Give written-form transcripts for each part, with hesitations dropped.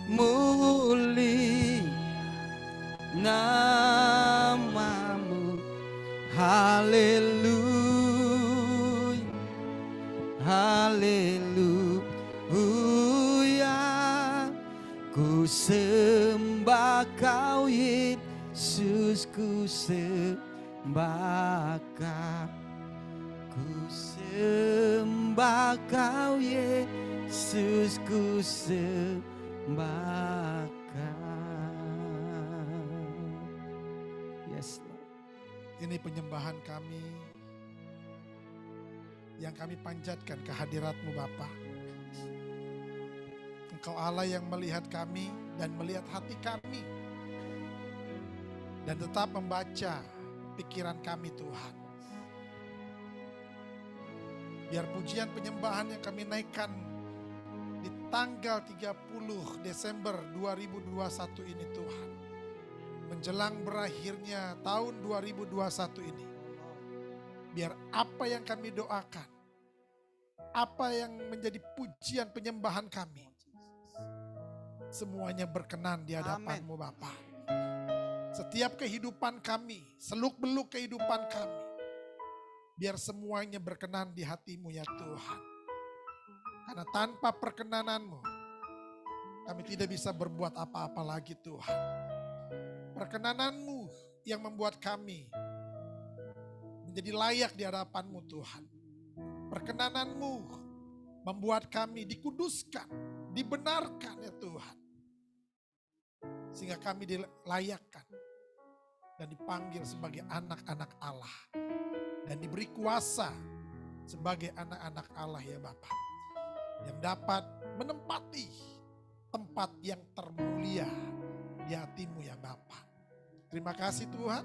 muli namamu. Haleluya, haleluya. Ku sembah kau Yesus, ku sembah kau. Ku sembah kau Yesus, ku sembah kau. Yes, Lord. Ini penyembahan kami yang kami panjatkan kehadirat-Mu Bapa. Engkau Allah yang melihat kami dan melihat hati kami. Dan tetap membaca pikiran kami Tuhan. Biar pujian penyembahan yang kami naikkan di tanggal 30 Desember 2021 ini Tuhan. Menjelang berakhirnya tahun 2021 ini. Biar apa yang kami doakan, apa yang menjadi pujian penyembahan kami, semuanya berkenan di hadapan-Mu Bapa. Setiap kehidupan kami, seluk-beluk kehidupan kami, biar semuanya berkenan di hati-Mu ya Tuhan. Karena tanpa perkenanan-Mu, kami tidak bisa berbuat apa-apa lagi Tuhan. Perkenanan-Mu yang membuat kami menjadi layak di hadapan-Mu Tuhan. Perkenanan-Mu membuat kami dikuduskan, dibenarkan ya Tuhan. Sehingga kami dilayakkan dan dipanggil sebagai anak-anak Allah. Dan diberi kuasa sebagai anak-anak Allah ya Bapa. Yang dapat menempati tempat yang termulia di hati-Mu ya Bapa. Terima kasih Tuhan.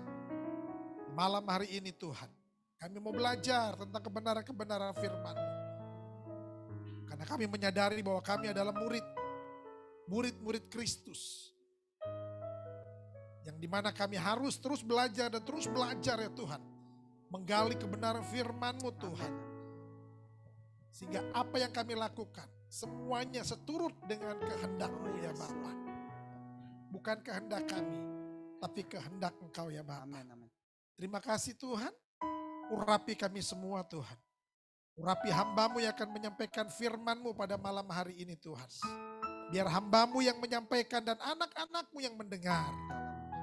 Malam hari ini Tuhan, kami mau belajar tentang kebenaran-kebenaran firman-Mu. Karena kami menyadari bahwa kami adalah murid-murid Kristus. Yang dimana kami harus terus belajar dan terus belajar ya Tuhan. Menggali kebenaran firman-Mu Tuhan. Sehingga apa yang kami lakukan, semuanya seturut dengan kehendak-Mu ya Bapa. Bukan kehendak kami, tapi kehendak Engkau ya Bapa. Terima kasih Tuhan. Urapi kami semua Tuhan. Urapi hamba-Mu yang akan menyampaikan firman-Mu pada malam hari ini Tuhan. Biar hamba-Mu yang menyampaikan dan anak-anak-Mu yang mendengar.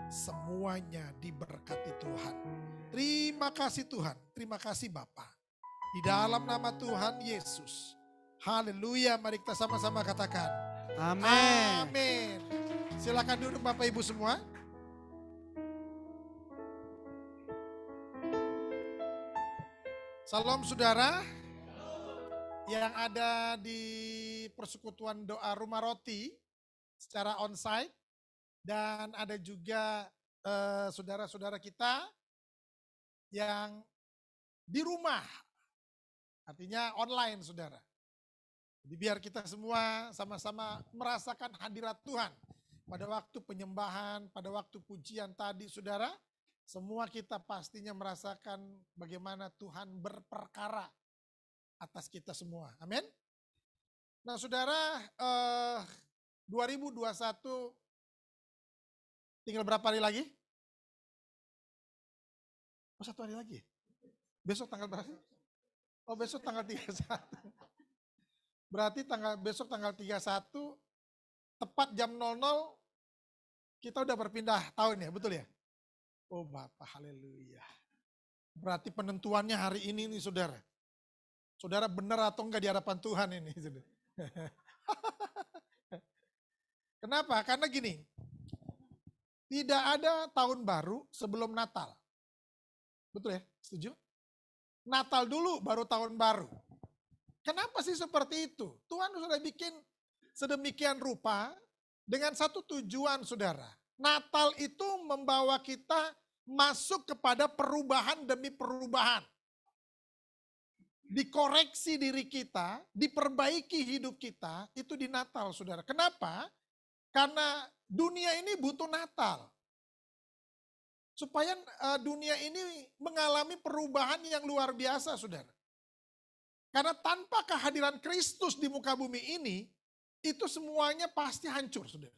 Semuanya diberkati Tuhan. Terima kasih Tuhan. Terima kasih Bapa. Di dalam nama Tuhan Yesus. Haleluya. Mari kita sama-sama katakan. Amin. Amin. Silakan duduk Bapak Ibu semua. Salam saudara yang ada di persekutuan doa Rumah Roti secara onsite dan ada juga saudara-saudara kita yang di rumah, artinya online saudara. Jadi biar kita semua sama-sama merasakan hadirat Tuhan pada waktu penyembahan, pada waktu pujian tadi saudara. Semua kita pastinya merasakan bagaimana Tuhan berperkara atas kita semua. Amin. Nah saudara, 2021 tinggal berapa hari lagi? Oh 1 hari lagi? Besok tanggal berapa? Oh besok tanggal 31. Berarti besok tanggal 31 tepat jam 00 kita udah berpindah tahun ya, betul ya? Oh Bapak, haleluya. Berarti penentuannya hari ini nih saudara. Saudara benar atau enggak di hadapan Tuhan ini. Kenapa? Karena gini, tidak ada tahun baru sebelum Natal. Betul ya? Setuju? Natal dulu baru tahun baru. Kenapa sih seperti itu? Tuhan sudah bikin sedemikian rupa dengan satu tujuan saudara. Natal itu membawa kita masuk kepada perubahan demi perubahan. Dikoreksi diri kita, diperbaiki hidup kita, itu di Natal saudara. Kenapa? Karena dunia ini butuh Natal. Supaya dunia ini mengalami perubahan yang luar biasa saudara. Karena tanpa kehadiran Kristus di muka bumi ini, itu semuanya pasti hancur, saudara.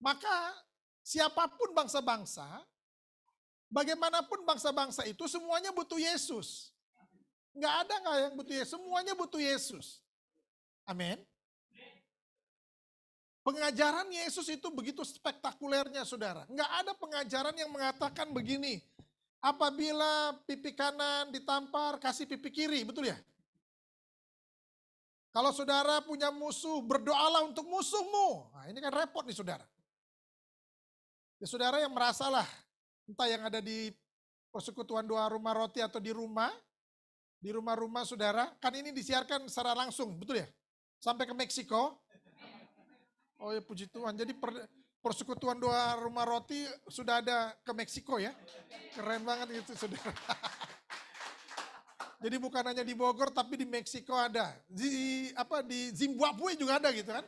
Maka siapapun bangsa-bangsa, bagaimanapun bangsa-bangsa itu semuanya butuh Yesus. Nggak ada nggak yang butuh Yesus, semuanya butuh Yesus. Amin. Pengajaran Yesus itu begitu spektakulernya, saudara. Nggak ada pengajaran yang mengatakan begini, apabila pipi kanan ditampar, kasih pipi kiri, betul ya? Kalau saudara punya musuh, berdoalah untuk musuhmu. Nah, ini kan repot nih saudara. Ya saudara yang merasalah, entah yang ada di persekutuan doa rumah roti atau di rumah-rumah saudara, kan ini disiarkan secara langsung, betul ya? Sampai ke Meksiko. Oh ya puji Tuhan, jadi persekutuan doa rumah roti sudah ada ke Meksiko ya. Keren banget gitu saudara. Jadi bukan hanya di Bogor tapi di Meksiko ada. Di Zimbabwe juga ada gitu kan.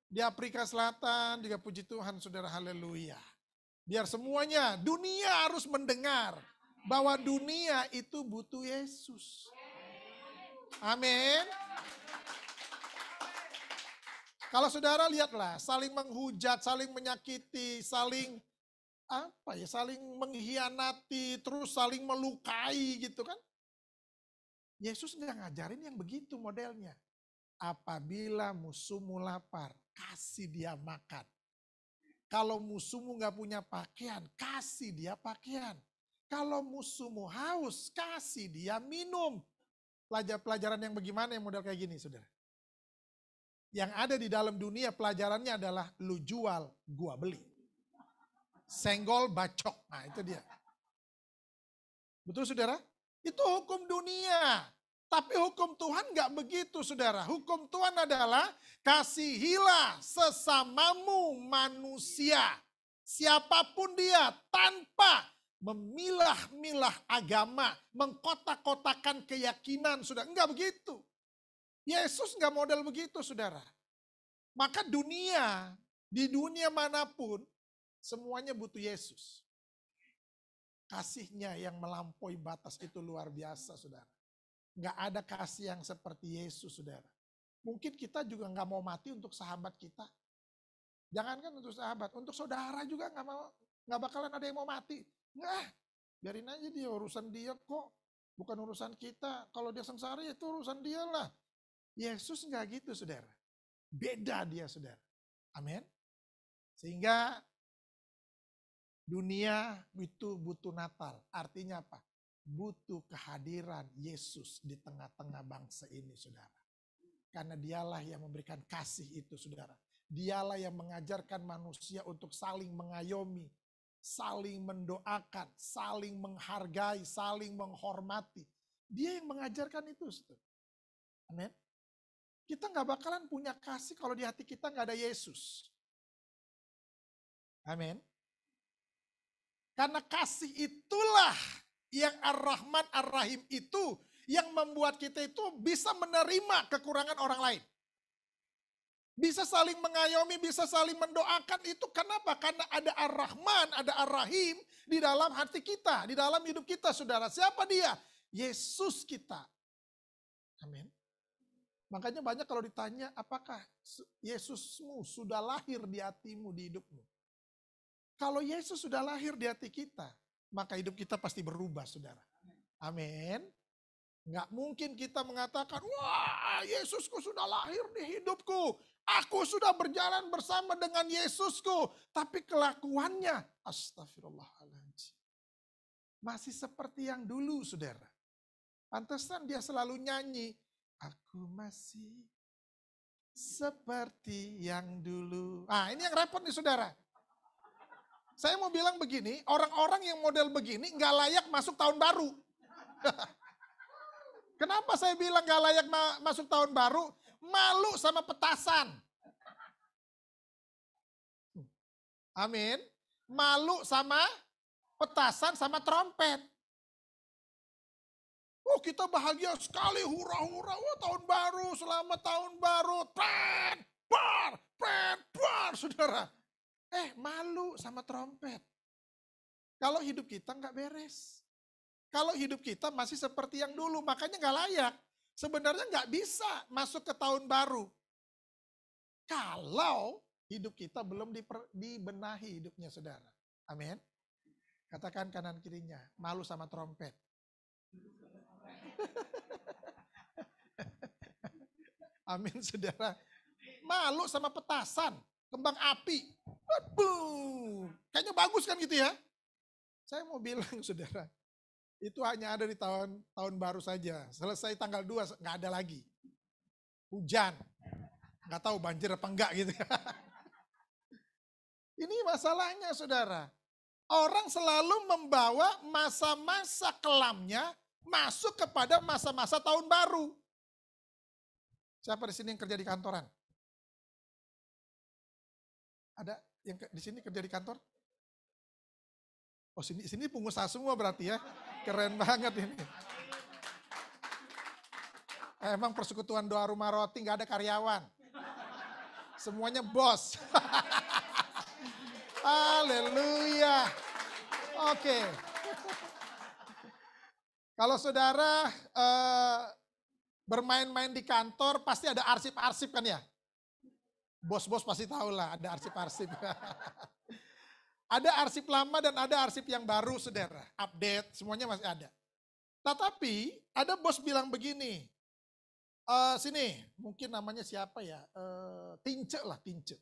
Di Afrika Selatan juga puji Tuhan saudara, haleluya. Biar semuanya, dunia harus mendengar bahwa dunia itu butuh Yesus. Amin. Kalau saudara lihatlah, saling menghujat, saling menyakiti, saling mengkhianati, terus saling melukai gitu kan. Yesus nggak ngajarin yang begitu modelnya. Apabila musuhmu lapar, kasih dia makan. Kalau musuhmu nggak punya pakaian, kasih dia pakaian. Kalau musuhmu haus, kasih dia minum. Pelajaran yang bagaimana yang model kayak gini, saudara? Yang ada di dalam dunia pelajarannya adalah lu jual, gua beli. Senggol bacok, nah itu dia. Betul saudara? Itu hukum dunia. Tapi hukum Tuhan gak begitu saudara. Hukum Tuhan adalah kasihilah sesamamu manusia. Siapapun dia tanpa memilah-milah agama. Mengkotak-kotakan keyakinan sudah. Enggak begitu. Yesus gak model begitu saudara. Maka di dunia manapun semuanya butuh Yesus. Kasihnya yang melampaui batas itu luar biasa saudara. Gak ada kasih yang seperti Yesus saudara. Mungkin kita juga gak mau mati untuk sahabat kita. Jangankan untuk sahabat, untuk saudara juga gak bakalan ada yang mau mati. Nggak, biarin aja dia, urusan dia kok. Bukan urusan kita. Kalau dia sengsara itu urusan dia lah. Yesus enggak gitu saudara. Beda dia saudara. Amin. Sehingga dunia itu butuh Natal. Artinya apa? Butuh kehadiran Yesus di tengah-tengah bangsa ini saudara. Karena dialah yang memberikan kasih itu saudara. Dialah yang mengajarkan manusia untuk saling mengayomi. Saling mendoakan, saling menghargai, saling menghormati. Dia yang mengajarkan itu saudara. Amin. Kita gak bakalan punya kasih kalau di hati kita gak ada Yesus. Amin. Karena kasih itulah yang Ar-Rahman Ar-Rahim itu yang membuat kita itu bisa menerima kekurangan orang lain. Bisa saling mengayomi, bisa saling mendoakan itu kenapa? Karena ada Ar-Rahman, ada Ar-Rahim di dalam hati kita, di dalam hidup kita saudara. Siapa dia? Yesus kita. Amin. Makanya banyak kalau ditanya apakah Yesusmu sudah lahir di hatimu, di hidupmu. Kalau Yesus sudah lahir di hati kita, maka hidup kita pasti berubah saudara. Amin. Nggak mungkin kita mengatakan, wah Yesusku sudah lahir di hidupku. Aku sudah berjalan bersama dengan Yesusku. Tapi kelakuannya, astagfirullahaladzim. Masih seperti yang dulu saudara. Pantesan dia selalu nyanyi. Aku masih seperti yang dulu. Ah ini yang repot nih saudara. Saya mau bilang begini, orang-orang yang model begini nggak layak masuk tahun baru. Kenapa saya bilang gak layak masuk tahun baru? Malu sama petasan. Amin. Malu sama petasan sama trompet. Oh kita bahagia sekali, hura-hura. Wah tahun baru, selamat tahun baru. Pren, bar, saudara. Malu sama trompet. Kalau hidup kita gak beres. Kalau hidup kita masih seperti yang dulu, makanya gak layak. Sebenarnya gak bisa masuk ke tahun baru. Kalau hidup kita belum dibenahi hidupnya saudara. Amin. Katakan kanan kirinya, malu sama trompet. Amin saudara. Malu sama petasan, kembang api. Waduh, kayaknya bagus kan gitu ya. Saya mau bilang saudara, itu hanya ada di tahun baru saja. Selesai tanggal 2 nggak ada lagi. Hujan, nggak tahu banjir apa enggak gitu. Ini masalahnya saudara. Orang selalu membawa masa-masa kelamnya masuk kepada masa-masa tahun baru. Siapa di sini yang kerja di kantoran? Ada yang di sini kerja di kantor? Oh sini pengusaha semua berarti ya. Keren banget ini. Emang persekutuan doa rumah roti nggak ada karyawan. Semuanya bos. Haleluya. Oke. Kalau saudara bermain-main di kantor pasti ada arsip-arsip kan ya? Bos-bos pasti tahu lah ada arsip-arsip. Ada arsip lama dan ada arsip yang baru saudara. Update semuanya masih ada. Tetapi ada bos bilang begini. Sini mungkin namanya siapa ya? Tince lah Tince.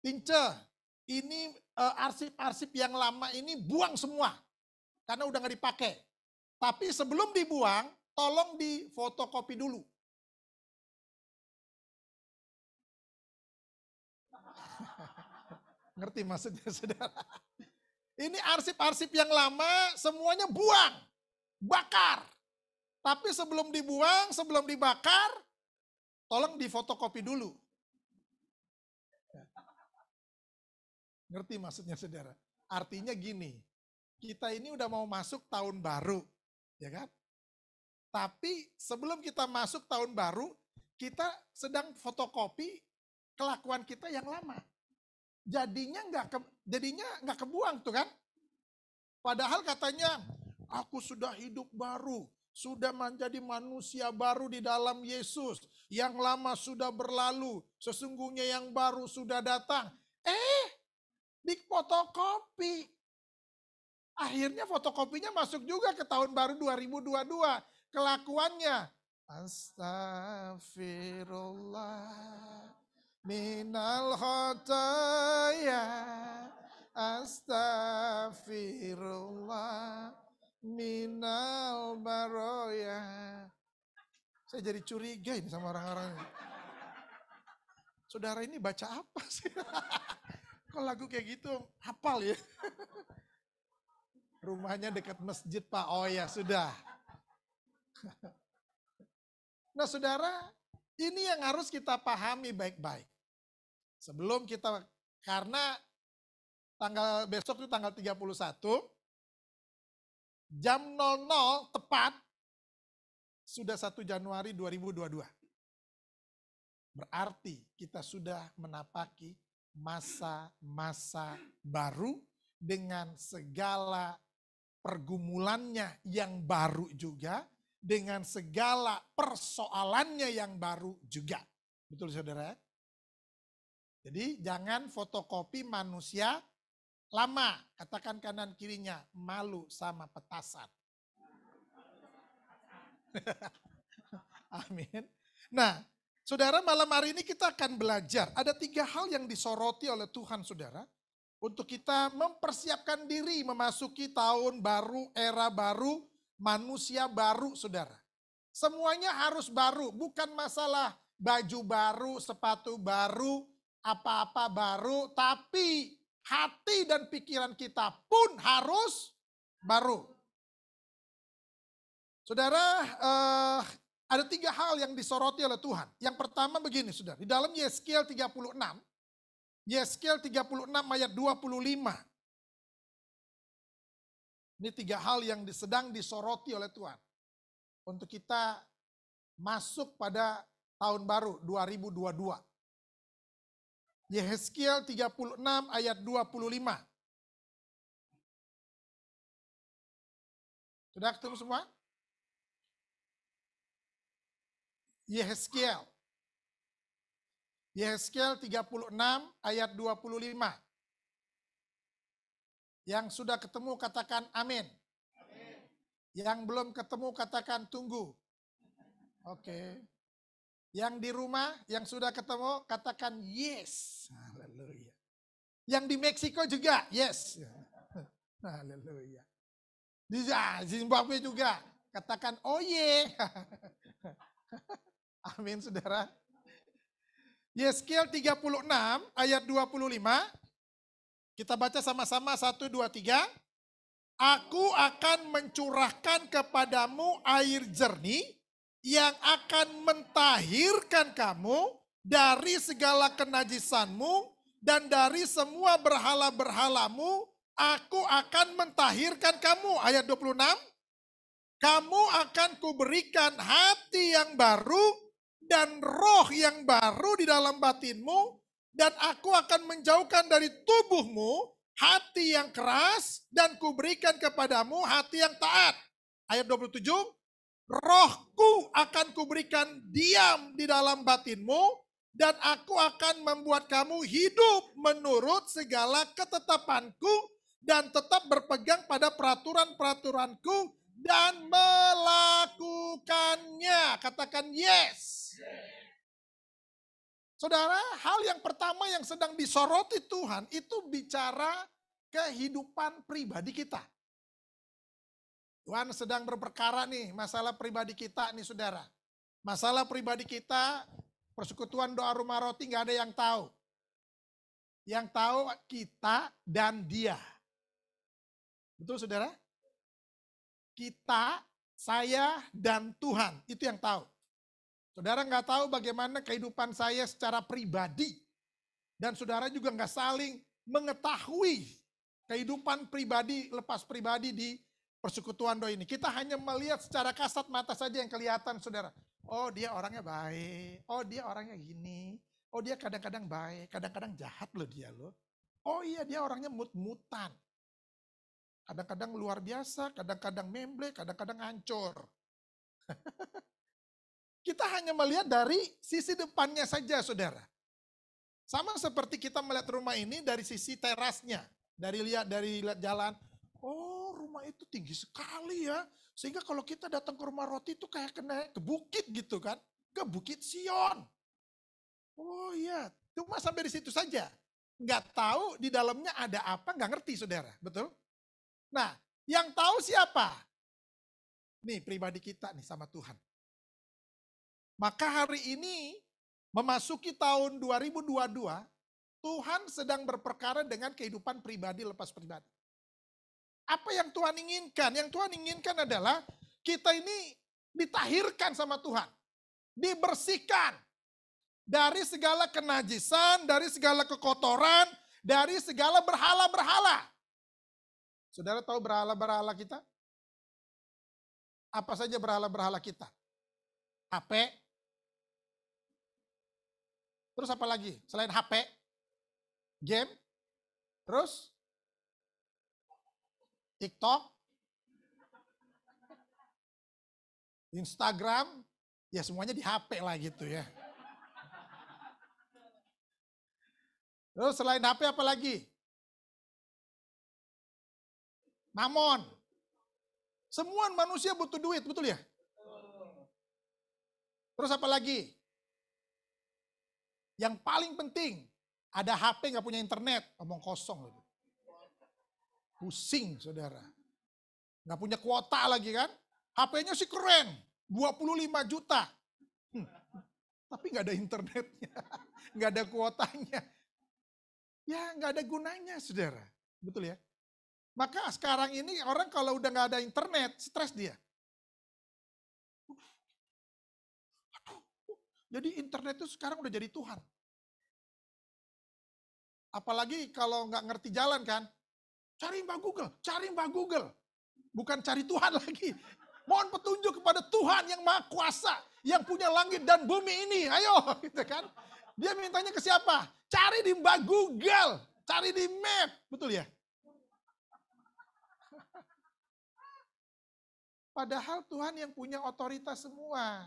Tince ini arsip-arsip yang lama ini buang semua. Karena udah gak dipakai. Tapi sebelum dibuang tolong difotokopi dulu. Ngerti maksudnya saudara? Ini arsip-arsip yang lama semuanya buang, bakar. Tapi sebelum dibuang, sebelum dibakar, tolong difotokopi dulu. Ngerti maksudnya saudara? Artinya gini, kita ini udah mau masuk tahun baru, ya kan? Tapi sebelum kita masuk tahun baru, kita sedang fotokopi kelakuan kita yang lama. Jadinya nggak kebuang tuh kan? Padahal katanya aku sudah hidup baru, sudah menjadi manusia baru di dalam Yesus. Yang lama sudah berlalu, sesungguhnya yang baru sudah datang. Di fotokopi. Akhirnya fotokopinya masuk juga ke tahun baru 2022. Kelakuannya astagfirullah. Minal khotaya astaghfirullah minal baroya. Saya jadi curiga ini sama orang-orang. Saudara ini baca apa sih? Kok lagu kayak gitu hafal ya? Rumahnya dekat masjid Pak. Oh ya sudah. Nah saudara, ini yang harus kita pahami baik-baik. Sebelum kita, karena besok itu tanggal 31, jam 00 tepat, sudah 1 Januari 2022. Berarti kita sudah menapaki masa-masa baru dengan segala pergumulannya yang baru juga, dengan segala persoalannya yang baru juga. Betul saudara? Jadi jangan fotokopi manusia lama. Katakan kanan kirinya, malu sama petasan. Amin. Nah, saudara malam hari ini kita akan belajar. Ada 3 hal yang disoroti oleh Tuhan saudara. Untuk kita mempersiapkan diri memasuki tahun baru, era baru, manusia baru saudara. Semuanya harus baru, bukan masalah baju baru, sepatu baru, apa-apa baru, tapi hati dan pikiran kita pun harus baru. Saudara, ada 3 hal yang disoroti oleh Tuhan. Yang pertama begini saudara, di dalam Yeskiel 36 ayat 25. Ini 3 hal yang sedang disoroti oleh Tuhan. Untuk kita masuk pada tahun baru 2022. Yeskiel 36 ayat 25. Sudah ketemu semua? Yeskiel Yeskel 36 ayat 25. Yang sudah ketemu katakan amin. Yang belum ketemu katakan tunggu. Oke. Yang di rumah, yang sudah ketemu katakan yes. Haleluya. Yang di Meksiko juga yes. Haleluya. Di Zimbabwe juga katakan oh ye. Amin saudara. Yeskel 36 ayat 25. Kita baca sama-sama 1, 2, 3. Aku akan mencurahkan kepadamu air jernih yang akan mentahirkan kamu dari segala kenajisanmu dan dari semua berhala-berhalamu. Aku akan mentahirkan kamu. Ayat 26. Kamu akan kuberikan hati yang baru dan roh yang baru di dalam batinmu. Dan aku akan menjauhkan dari tubuhmu hati yang keras dan kuberikan kepadamu hati yang taat. Ayat 27. Rohku akan kuberikan diam di dalam batinmu. Dan aku akan membuat kamu hidup menurut segala ketetapanku dan tetap berpegang pada peraturan-peraturanku dan melakukannya. Katakan yes. Saudara, hal yang pertama yang sedang disoroti Tuhan itu bicara kehidupan pribadi kita. Tuhan sedang berperkara nih masalah pribadi kita nih saudara. Masalah pribadi kita, persekutuan doa rumah roti gak ada yang tahu. Yang tahu kita dan dia. Betul saudara? Kita, saya, dan Tuhan. Itu yang tahu. Saudara nggak tahu bagaimana kehidupan saya secara pribadi. Dan saudara juga nggak saling mengetahui kehidupan pribadi, lepas pribadi di persekutuan doa ini. Kita hanya melihat secara kasat mata saja yang kelihatan saudara. Oh dia orangnya baik, oh dia orangnya gini. Oh dia kadang-kadang baik, kadang-kadang jahat loh dia loh. Oh iya dia orangnya mut-mutan. Kadang-kadang luar biasa, kadang-kadang memble, kadang-kadang hancur. Kita hanya melihat dari sisi depannya saja saudara. Sama seperti kita melihat rumah ini dari sisi terasnya. Dari lihat jalan, oh rumah itu tinggi sekali ya. Sehingga kalau kita datang ke rumah roti itu kayak kena ke bukit gitu kan. Ke Bukit Sion. Oh iya, cuma sampai di situ saja. Nggak tahu di dalamnya ada apa, nggak ngerti saudara, betul? Nah, yang tahu siapa? Nih pribadi kita nih sama Tuhan. Maka hari ini memasuki tahun 2022, Tuhan sedang berperkara dengan kehidupan pribadi lepas pribadi. Apa yang Tuhan inginkan? Yang Tuhan inginkan adalah kita ini ditahirkan sama Tuhan. Dibersihkan dari segala kenajisan, dari segala kekotoran, dari segala berhala-berhala. Saudara tahu berhala-berhala kita? Apa saja berhala-berhala kita? HP. Terus apa lagi? Selain HP, game, terus TikTok, Instagram, ya semuanya di HP lah gitu ya. Terus selain HP apa lagi? Mamon. Semua manusia butuh duit, betul ya? Terus apa lagi? Yang paling penting, ada HP gak punya internet, omong kosong. Pusing saudara. Gak punya kuota lagi kan. HP-nya sih keren, 25 juta. Tapi gak ada internetnya, gak ada kuotanya. Ya gak ada gunanya saudara. Betul ya? Maka sekarang ini orang kalau udah gak ada internet, stres dia. Jadi internet itu sekarang udah jadi Tuhan. Apalagi kalau nggak ngerti jalan kan, cari Mbak Google. Bukan cari Tuhan lagi. Mohon petunjuk kepada Tuhan yang Maha Kuasa, yang punya langit dan bumi ini. Ayo, gitu kan. Dia mintanya ke siapa? Cari di Mbak Google, cari di map. Betul ya? Padahal Tuhan yang punya otoritas semua.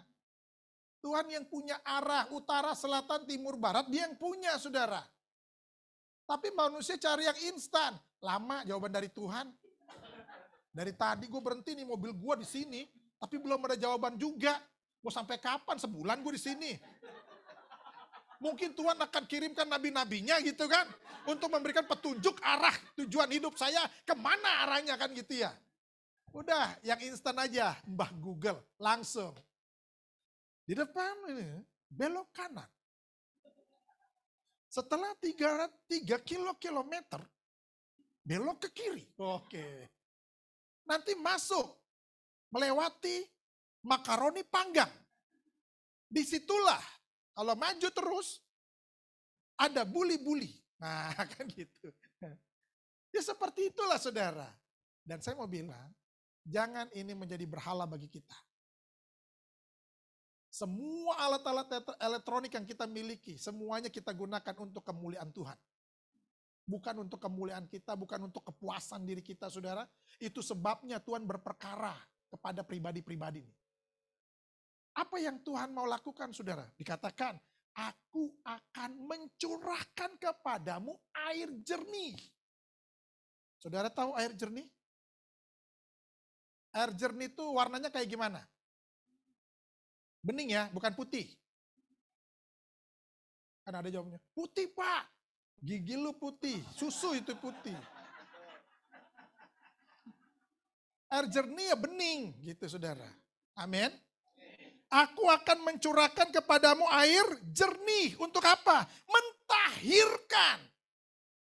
Tuhan yang punya arah utara, selatan, timur, barat, dia yang punya saudara. Tapi manusia cari yang instan. Lama jawaban dari Tuhan. Dari tadi gue berhenti nih mobil gue di sini, tapi belum ada jawaban juga. Mau sampai kapan? Sebulan gue di sini. Mungkin Tuhan akan kirimkan nabi-nabinya gitu kan. Untuk memberikan petunjuk arah tujuan hidup saya. Kemana arahnya kan gitu ya. Udah yang instan aja. Mbah Google langsung. Di depan ini belok kanan. Setelah 3 kilometer belok ke kiri. Oke. Nanti masuk melewati makaroni panggang. Disitulah kalau maju terus ada buli-buli. Nah kan gitu. Ya seperti itulah saudara. Dan saya mau bilang, jangan ini menjadi berhala bagi kita. Semua alat-alat elektronik yang kita miliki, semuanya kita gunakan untuk kemuliaan Tuhan. Bukan untuk kemuliaan kita, bukan untuk kepuasan diri kita saudara. Itu sebabnya Tuhan berperkara kepada pribadi-pribadi ini. Apa yang Tuhan mau lakukan saudara? Dikatakan, aku akan mencurahkan kepadamu air jernih. Saudara tahu air jernih? Air jernih itu warnanya kayak gimana? Bening ya, bukan putih. Kan ada jawabnya, putih Pak. Gigi lu putih, susu itu putih. Air jernih ya bening gitu saudara. Amin. Aku akan mencurahkan kepadamu air jernih. Untuk apa? Mentahirkan,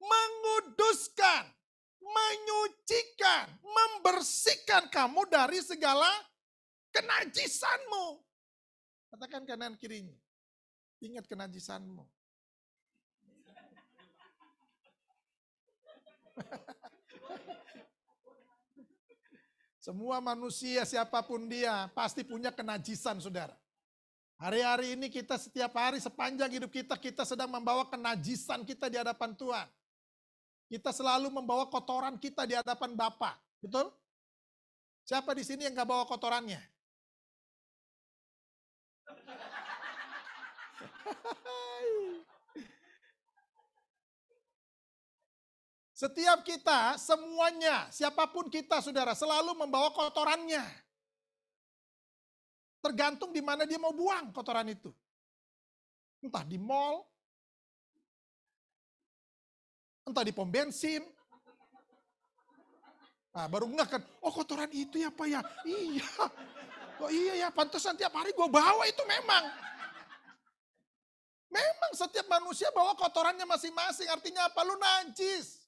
menguduskan, menyucikan, membersihkan kamu dari segala kenajisanmu. Katakan kanan kirinya. Ingat kenajisanmu. Semua manusia siapapun dia pasti punya kenajisan saudara. Hari-hari ini kita setiap hari sepanjang hidup kita sedang membawa kenajisan kita di hadapan Tuhan. Kita selalu membawa kotoran kita di hadapan Bapa. Betul? Siapa di sini yang gak bawa kotorannya? Setiap kita, semuanya, siapapun kita saudara, selalu membawa kotorannya. Tergantung di mana dia mau buang kotoran itu. Entah di mall, entah di pom bensin. Nah, baru ngeh kan, oh kotoran itu ya Pak ya? Iya, oh iya ya, pantesan tiap hari gue bawa itu memang. Memang setiap manusia bawa kotorannya masing-masing, artinya apa? Lu najis.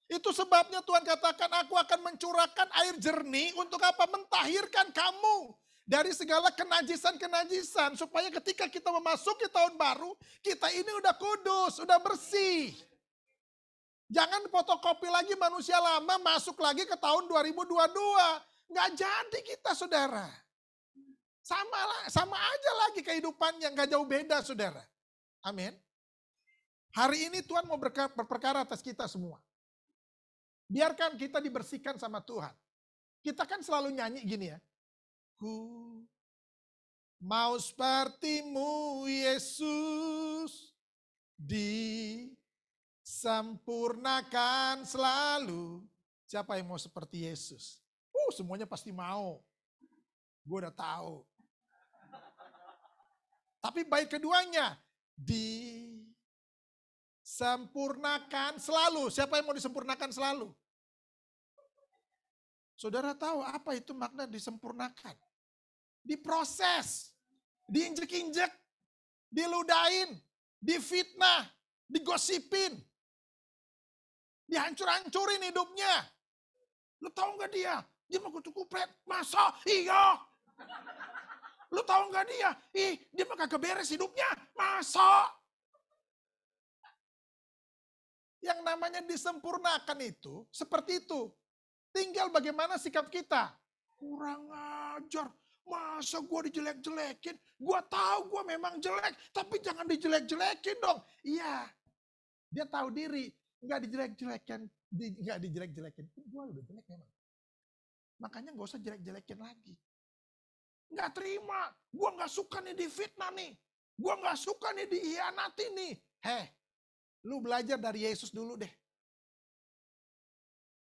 Itu sebabnya Tuhan katakan aku akan mencurahkan air jernih untuk apa? Mentahirkan kamu dari segala kenajisan-kenajisan. Supaya ketika kita memasuki tahun baru, kita ini udah kudus, udah bersih. Jangan fotokopi lagi manusia lama masuk lagi ke tahun 2022. Nggak jadi kita saudara. Sama aja lagi kehidupannya, nggak jauh beda saudara. Amin. Hari ini Tuhan mau berperkara atas kita semua. Biarkan kita dibersihkan sama Tuhan. Kita kan selalu nyanyi gini ya. Ku mau sepertimu Yesus, disempurnakan selalu. Siapa yang mau seperti Yesus? Semuanya pasti mau. Gue udah tahu. Tapi baik keduanya. Sempurnakan selalu. Siapa yang mau disempurnakan selalu? Saudara tahu apa itu makna disempurnakan? Diproses, diinjek-injek, diludahin, difitnah, digosipin, dihancur-hancurin hidupnya. Lu tahu nggak dia? Dia mau kutu kupret. Masa? Iya. Lu tahu nggak dia? Dia mah kagak beres hidupnya. Masa? Yang namanya disempurnakan itu seperti itu. Tinggal bagaimana sikap kita. Kurang ajar. Masa gue dijelek-jelekin? Gue tahu gue memang jelek. Tapi jangan dijelek-jelekin dong. Iya. Dia tahu diri. Enggak dijelek-jelekin. Enggak dijelek-jelekin. Gue udah jelek memang. Makanya gak usah jelek-jelekin lagi. Nggak terima. Gue nggak suka nih difitnah nih. Gue nggak suka nih dihianati nih. Lu belajar dari Yesus dulu deh.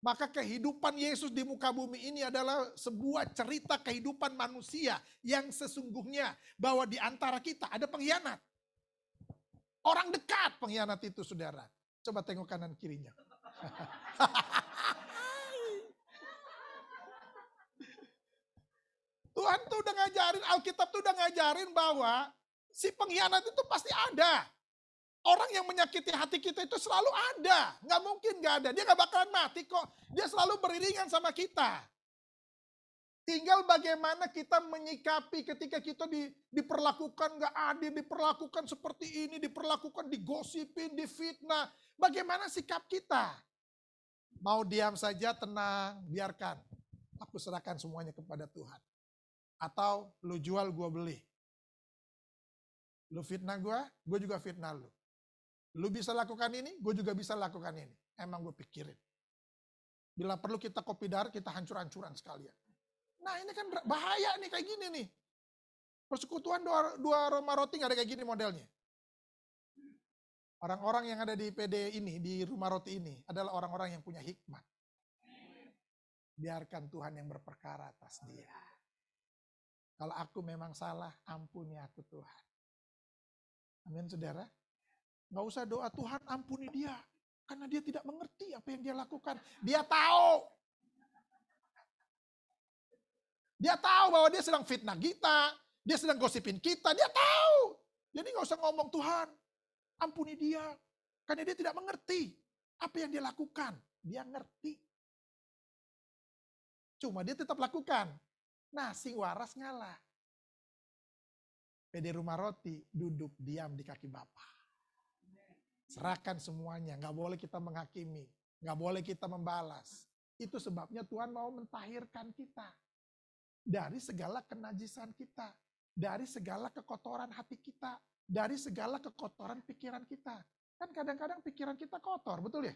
Maka kehidupan Yesus di muka bumi ini adalah sebuah cerita kehidupan manusia yang sesungguhnya bahwa di antara kita ada pengkhianat. Orang dekat pengkhianat itu, saudara. Coba tengok kanan kirinya. Tuhan tuh udah ngajarin, Alkitab tuh udah ngajarin bahwa si pengkhianat itu pasti ada. Orang yang menyakiti hati kita itu selalu ada. Nggak mungkin nggak ada. Dia nggak bakalan mati kok. Dia selalu beriringan sama kita. Tinggal bagaimana kita menyikapi ketika kita diperlakukan nggak adil, diperlakukan seperti ini, diperlakukan digosipin, difitnah. Bagaimana sikap kita? Mau diam saja, tenang, biarkan. Aku serahkan semuanya kepada Tuhan. Atau lu jual, gua beli. Lu fitnah gue juga fitnah lu. Lu bisa lakukan ini, gue juga bisa lakukan ini. Emang gue pikirin. Bila perlu kita kopi dar, kita hancur-hancuran sekalian. Nah ini kan bahaya nih kayak gini nih. Persekutuan dua Roma Roti gak ada kayak gini modelnya. Orang-orang yang ada di PD ini, di Rumah Roti ini adalah orang-orang yang punya hikmat. Biarkan Tuhan yang berperkara atas dia. Kalau aku memang salah, ampuni aku Tuhan. Amin saudara. Gak usah doa Tuhan ampuni dia. Karena dia tidak mengerti apa yang dia lakukan. Dia tahu. Dia tahu bahwa dia sedang fitnah kita. Dia sedang gosipin kita. Dia tahu. Jadi gak usah ngomong Tuhan ampuni dia. Karena dia tidak mengerti apa yang dia lakukan. Dia ngerti. Cuma dia tetap lakukan. Nah si waras ngalah. PD Rumah Roti duduk diam di kaki Bapa. Serahkan semuanya, gak boleh kita menghakimi, gak boleh kita membalas. Itu sebabnya Tuhan mau mentahirkan kita. Dari segala kenajisan kita, dari segala kekotoran hati kita, dari segala kekotoran pikiran kita. Kan kadang-kadang pikiran kita kotor, betul ya?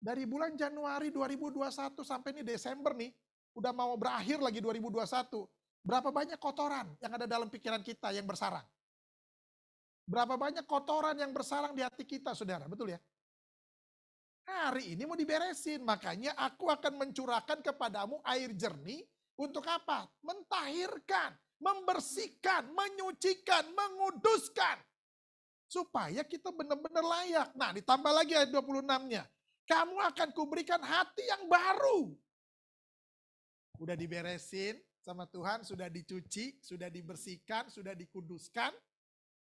Dari bulan Januari 2021 sampai ini Desember nih, udah mau berakhir lagi 2021. Berapa banyak kotoran yang ada dalam pikiran kita yang bersarang? Berapa banyak kotoran yang bersarang di hati kita, saudara, betul ya? Hari ini mau diberesin, makanya aku akan mencurahkan kepadamu air jernih untuk apa? Mentahirkan, membersihkan, menyucikan, menguduskan. Supaya kita benar-benar layak. Nah ditambah lagi ayat 26-nya. Kamu akan kuberikan hati yang baru. Udah diberesin sama Tuhan, sudah dicuci, sudah dibersihkan, sudah dikuduskan.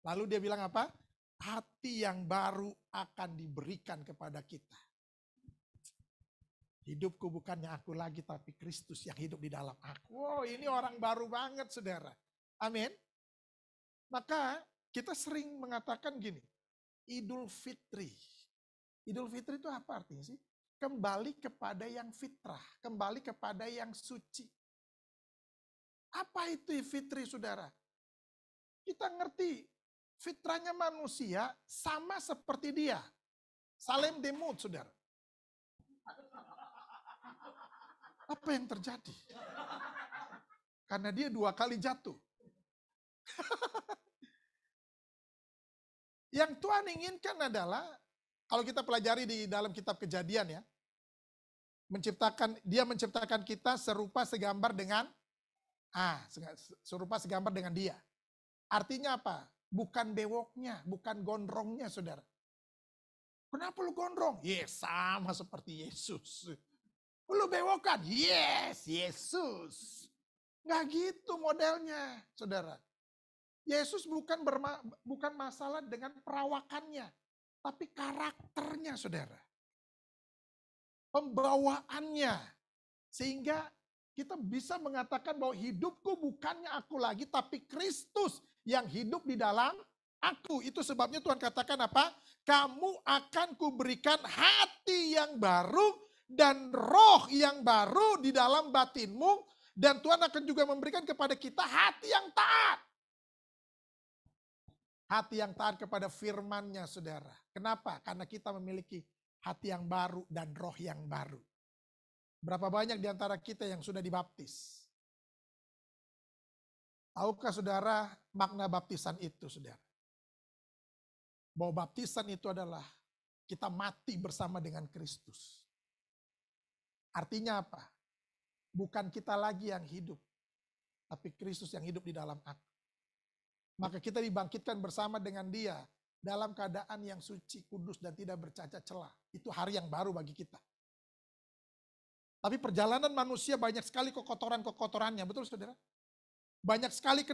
Lalu dia bilang apa? Hati yang baru akan diberikan kepada kita. Hidupku bukannya aku lagi, tapi Kristus yang hidup di dalam aku. Wow, ini orang baru banget saudara. Amin. Maka kita sering mengatakan gini, Idul Fitri. Idul Fitri itu apa artinya sih? Kembali kepada yang fitrah, kembali kepada yang suci. Apa itu fitri saudara? Kita ngerti fitrahnya manusia sama seperti dia. Salem demut saudara. Apa yang terjadi? Karena dia 2 kali jatuh. Yang Tuhan inginkan adalah, kalau kita pelajari di dalam kitab Kejadian ya, dia menciptakan kita serupa segambar dengan dia. Artinya apa? Bukan bewoknya, bukan gondrongnya saudara. Kenapa lu gondrong? Yes, sama seperti Yesus. Lu bewokan? Yes, Yesus. Nggak gitu modelnya saudara. Yesus bukan masalah dengan perawakannya, tapi karakternya saudara. Pembawaannya. Sehingga kita bisa mengatakan bahwa hidupku bukannya aku lagi, tapi Kristus yang hidup di dalam aku. Itu sebabnya Tuhan katakan apa? Kamu akan kuberikan hati yang baru dan roh yang baru di dalam batinmu. Dan Tuhan akan juga memberikan kepada kita hati yang taat. Hati yang taat kepada firman-Nya saudara. Kenapa? Karena kita memiliki hati yang baru dan roh yang baru. Berapa banyak di antara kita yang sudah dibaptis? Tahukah saudara makna baptisan itu, saudara? Bahwa baptisan itu adalah kita mati bersama dengan Kristus. Artinya apa? Bukan kita lagi yang hidup, tapi Kristus yang hidup di dalam aku. Maka kita dibangkitkan bersama dengan Dia dalam keadaan yang suci, kudus, dan tidak bercacat celah. Itu hari yang baru bagi kita. Tapi perjalanan manusia banyak sekali kekotoran-kekotorannya, betul saudara? Banyak sekali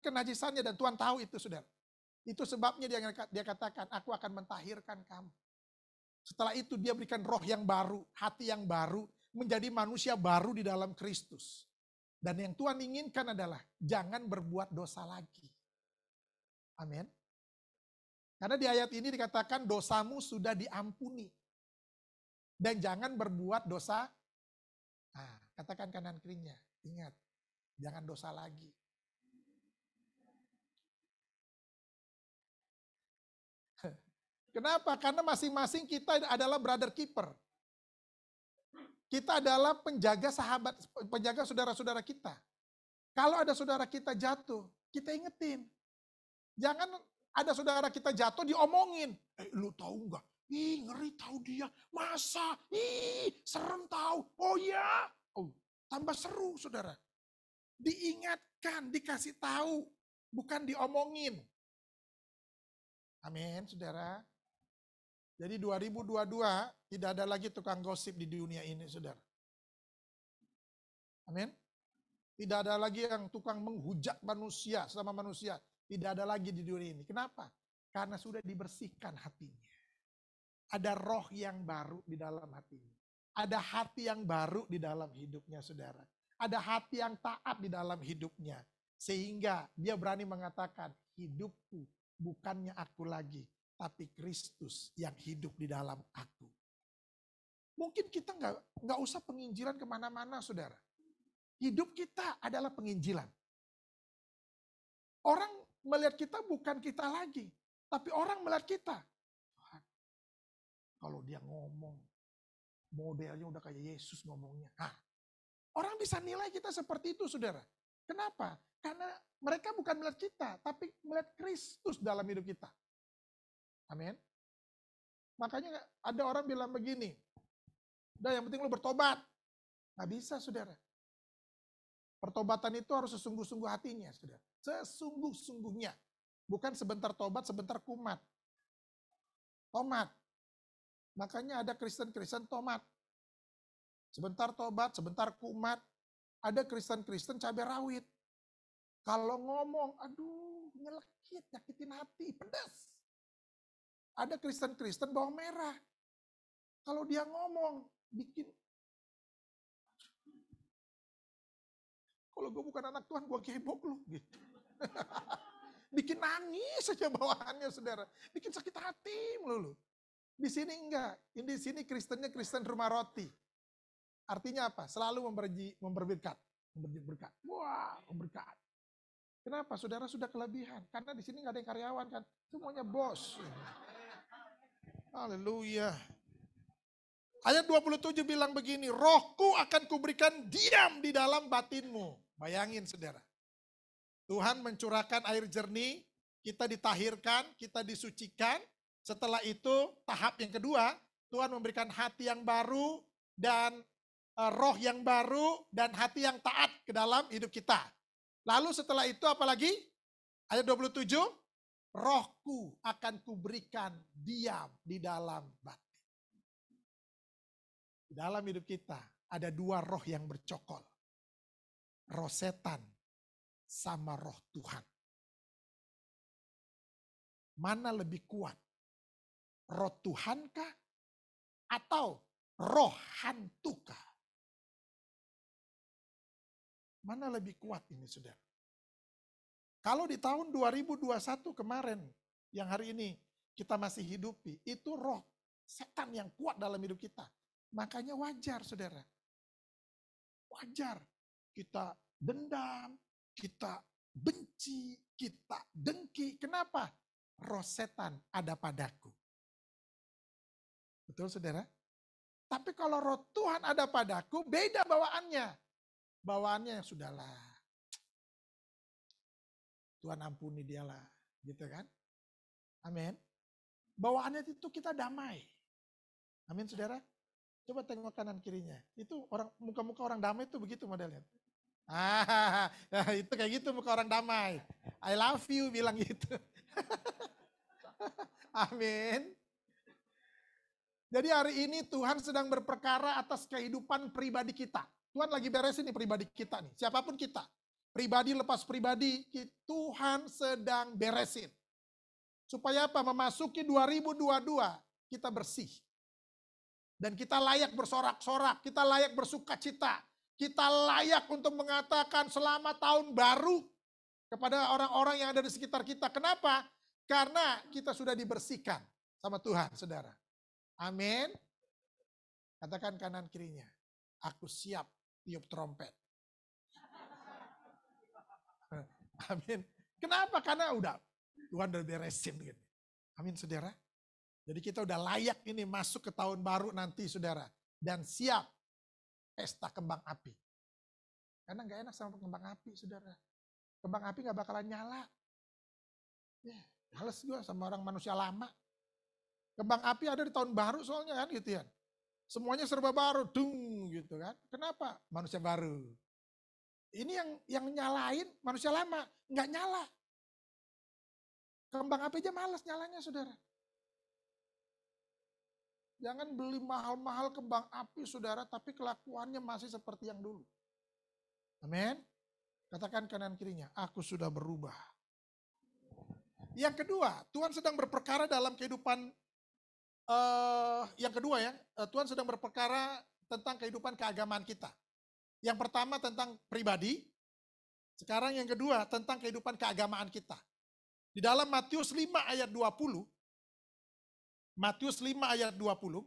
kenajisannya dan Tuhan tahu itu saudara. Itu sebabnya dia katakan, aku akan mentahirkan kamu. Setelah itu dia berikan roh yang baru, hati yang baru, menjadi manusia baru di dalam Kristus. Dan yang Tuhan inginkan adalah jangan berbuat dosa lagi. Amin. Karena di ayat ini dikatakan dosamu sudah diampuni. Dan jangan berbuat dosa. Nah, katakan kanan kirinya, ingat, jangan dosa lagi. Kenapa? Karena masing-masing kita adalah brother keeper. Kita adalah penjaga sahabat, penjaga saudara-saudara kita. Kalau ada saudara kita jatuh, kita ingetin. Jangan ada saudara kita jatuh diomongin. Lu tahu nggak? Ih, ngeri tahu dia. Masa? Ih, serem tahu. Oh ya. Oh, tambah seru saudara. Diingatkan, dikasih tahu, bukan diomongin. Amin, saudara. Jadi 2022 tidak ada lagi tukang gosip di dunia ini, saudara. Amin. Tidak ada lagi yang tukang menghujat manusia sama manusia. Tidak ada lagi di dunia ini. Kenapa? Karena sudah dibersihkan hatinya. Ada roh yang baru di dalam hatinya. Ada hati yang baru di dalam hidupnya, saudara. Ada hati yang taat di dalam hidupnya. Sehingga dia berani mengatakan, hidupku bukannya aku lagi, tapi Kristus yang hidup di dalam aku. Mungkin kita nggak usah penginjilan kemana-mana, saudara. Hidup kita adalah penginjilan. Orang melihat kita bukan kita lagi, tapi orang melihat kita. Kalau dia ngomong, modelnya udah kayak Yesus ngomongnya. Nah, orang bisa nilai kita seperti itu, saudara. Kenapa? Karena mereka bukan melihat kita, tapi melihat Kristus dalam hidup kita. Amin. Makanya ada orang bilang begini, udah yang penting lu bertobat. Nggak bisa, saudara. Pertobatan itu harus sesungguh-sungguh hatinya, saudara. Sesungguh-sungguhnya. Bukan sebentar tobat, sebentar kumat. Tomat. Makanya ada Kristen-Kristen tomat. Sebentar tobat, sebentar kumat. Ada Kristen-Kristen cabai rawit. Kalau ngomong, aduh nyelekit, nyakitin hati, pedas. Ada Kristen-Kristen bawang merah. Kalau dia ngomong, bikin. Kalau gue bukan anak Tuhan, gue gebok lu. Gitu. Bikin nangis saja bawaannya, saudara. Bikin sakit hati melulu. Di sini enggak. Di sini Kristennya Kristen rumah roti. Artinya apa? Selalu memberberkat. Berkat. Wah, berkat. Kenapa? Saudara sudah kelebihan. Karena di sini nggak ada yang karyawan kan. Semuanya bos. Haleluya. Ayat 27 bilang begini, rohku akan kuberikan diam di dalam batinmu. Bayangin saudara. Tuhan mencurahkan air jernih, kita ditahirkan, kita disucikan. Setelah itu tahap yang kedua, Tuhan memberikan hati yang baru dan roh yang baru dan hati yang taat ke dalam hidup kita. Lalu setelah itu apalagi? Ayat 27, rohku akan kuberikan diam di dalam batin. Di dalam hidup kita ada dua roh yang bercokol. Roh setan sama roh Tuhan. Mana lebih kuat? Roh Tuhankah atau roh hantukah? Mana lebih kuat ini, saudara? Kalau di tahun 2021 kemarin, yang hari ini kita masih hidupi, itu roh setan yang kuat dalam hidup kita. Makanya wajar, saudara. Wajar kita dendam, kita benci, kita dengki. Kenapa? Roh setan ada padaku. Betul, saudara? Tapi kalau roh Tuhan ada padaku, beda bawaannya. Bawaannya sudahlah. Tuhan ampuni dialah, gitu kan? Amin. Bawaannya itu kita damai. Amin, saudara. Coba tengok kanan kirinya. Itu orang muka-muka orang damai itu begitu modelnya. Itu kayak gitu muka orang damai. I love you bilang gitu. Amin. Jadi hari ini Tuhan sedang berperkara atas kehidupan pribadi kita. Tuhan lagi beresin nih pribadi kita nih. Siapapun kita. Pribadi lepas pribadi, Tuhan sedang beresin. Supaya apa? Memasuki 2022 kita bersih. Dan kita layak bersorak-sorak, kita layak bersukacita. Kita layak untuk mengatakan selamat tahun baru kepada orang-orang yang ada di sekitar kita. Kenapa? Karena kita sudah dibersihkan sama Tuhan, saudara. Amin. Katakan kanan kirinya, aku siap tiup trompet. Amin. Kenapa? Karena Tuhan udah beresin gitu. Amin, saudara. Jadi kita udah layak ini masuk ke tahun baru nanti, saudara. Dan siap pesta kembang api. Karena gak enak sama kembang api, saudara. Kembang api gak bakalan nyala. Males gue sama orang manusia lama. Kembang api ada di tahun baru soalnya kan gitu ya. Semuanya serba baru, dung gitu kan. Kenapa? Manusia baru. Ini yang nyalain manusia lama, nggak nyala. Kembang api aja males nyalanya, saudara. Jangan beli mahal-mahal kembang api, saudara, tapi kelakuannya masih seperti yang dulu. Amin. Katakan kanan kirinya, aku sudah berubah. Yang kedua, Tuhan sedang berperkara dalam kehidupan, yang kedua ya, Tuhan sedang berperkara tentang kehidupan keagamaan kita. Yang pertama tentang pribadi, sekarang yang kedua tentang kehidupan keagamaan kita. Di dalam Matius 5 ayat 20, Matius 5 ayat 20,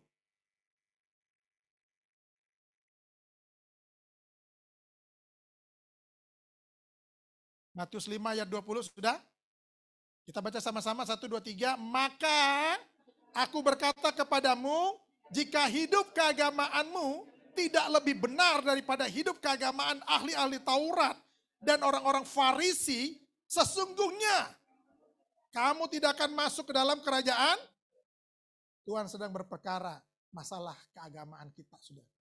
Matius 5 ayat 20 sudah? Kita baca sama-sama 1, 2, 3. Maka aku berkata kepadamu, jika hidup keagamaanmu tidak lebih benar daripada hidup keagamaan ahli-ahli Taurat dan orang-orang Farisi, sesungguhnya kamu tidak akan masuk ke dalam kerajaan. Tuhan sedang berperkara masalah keagamaan kita, saudara.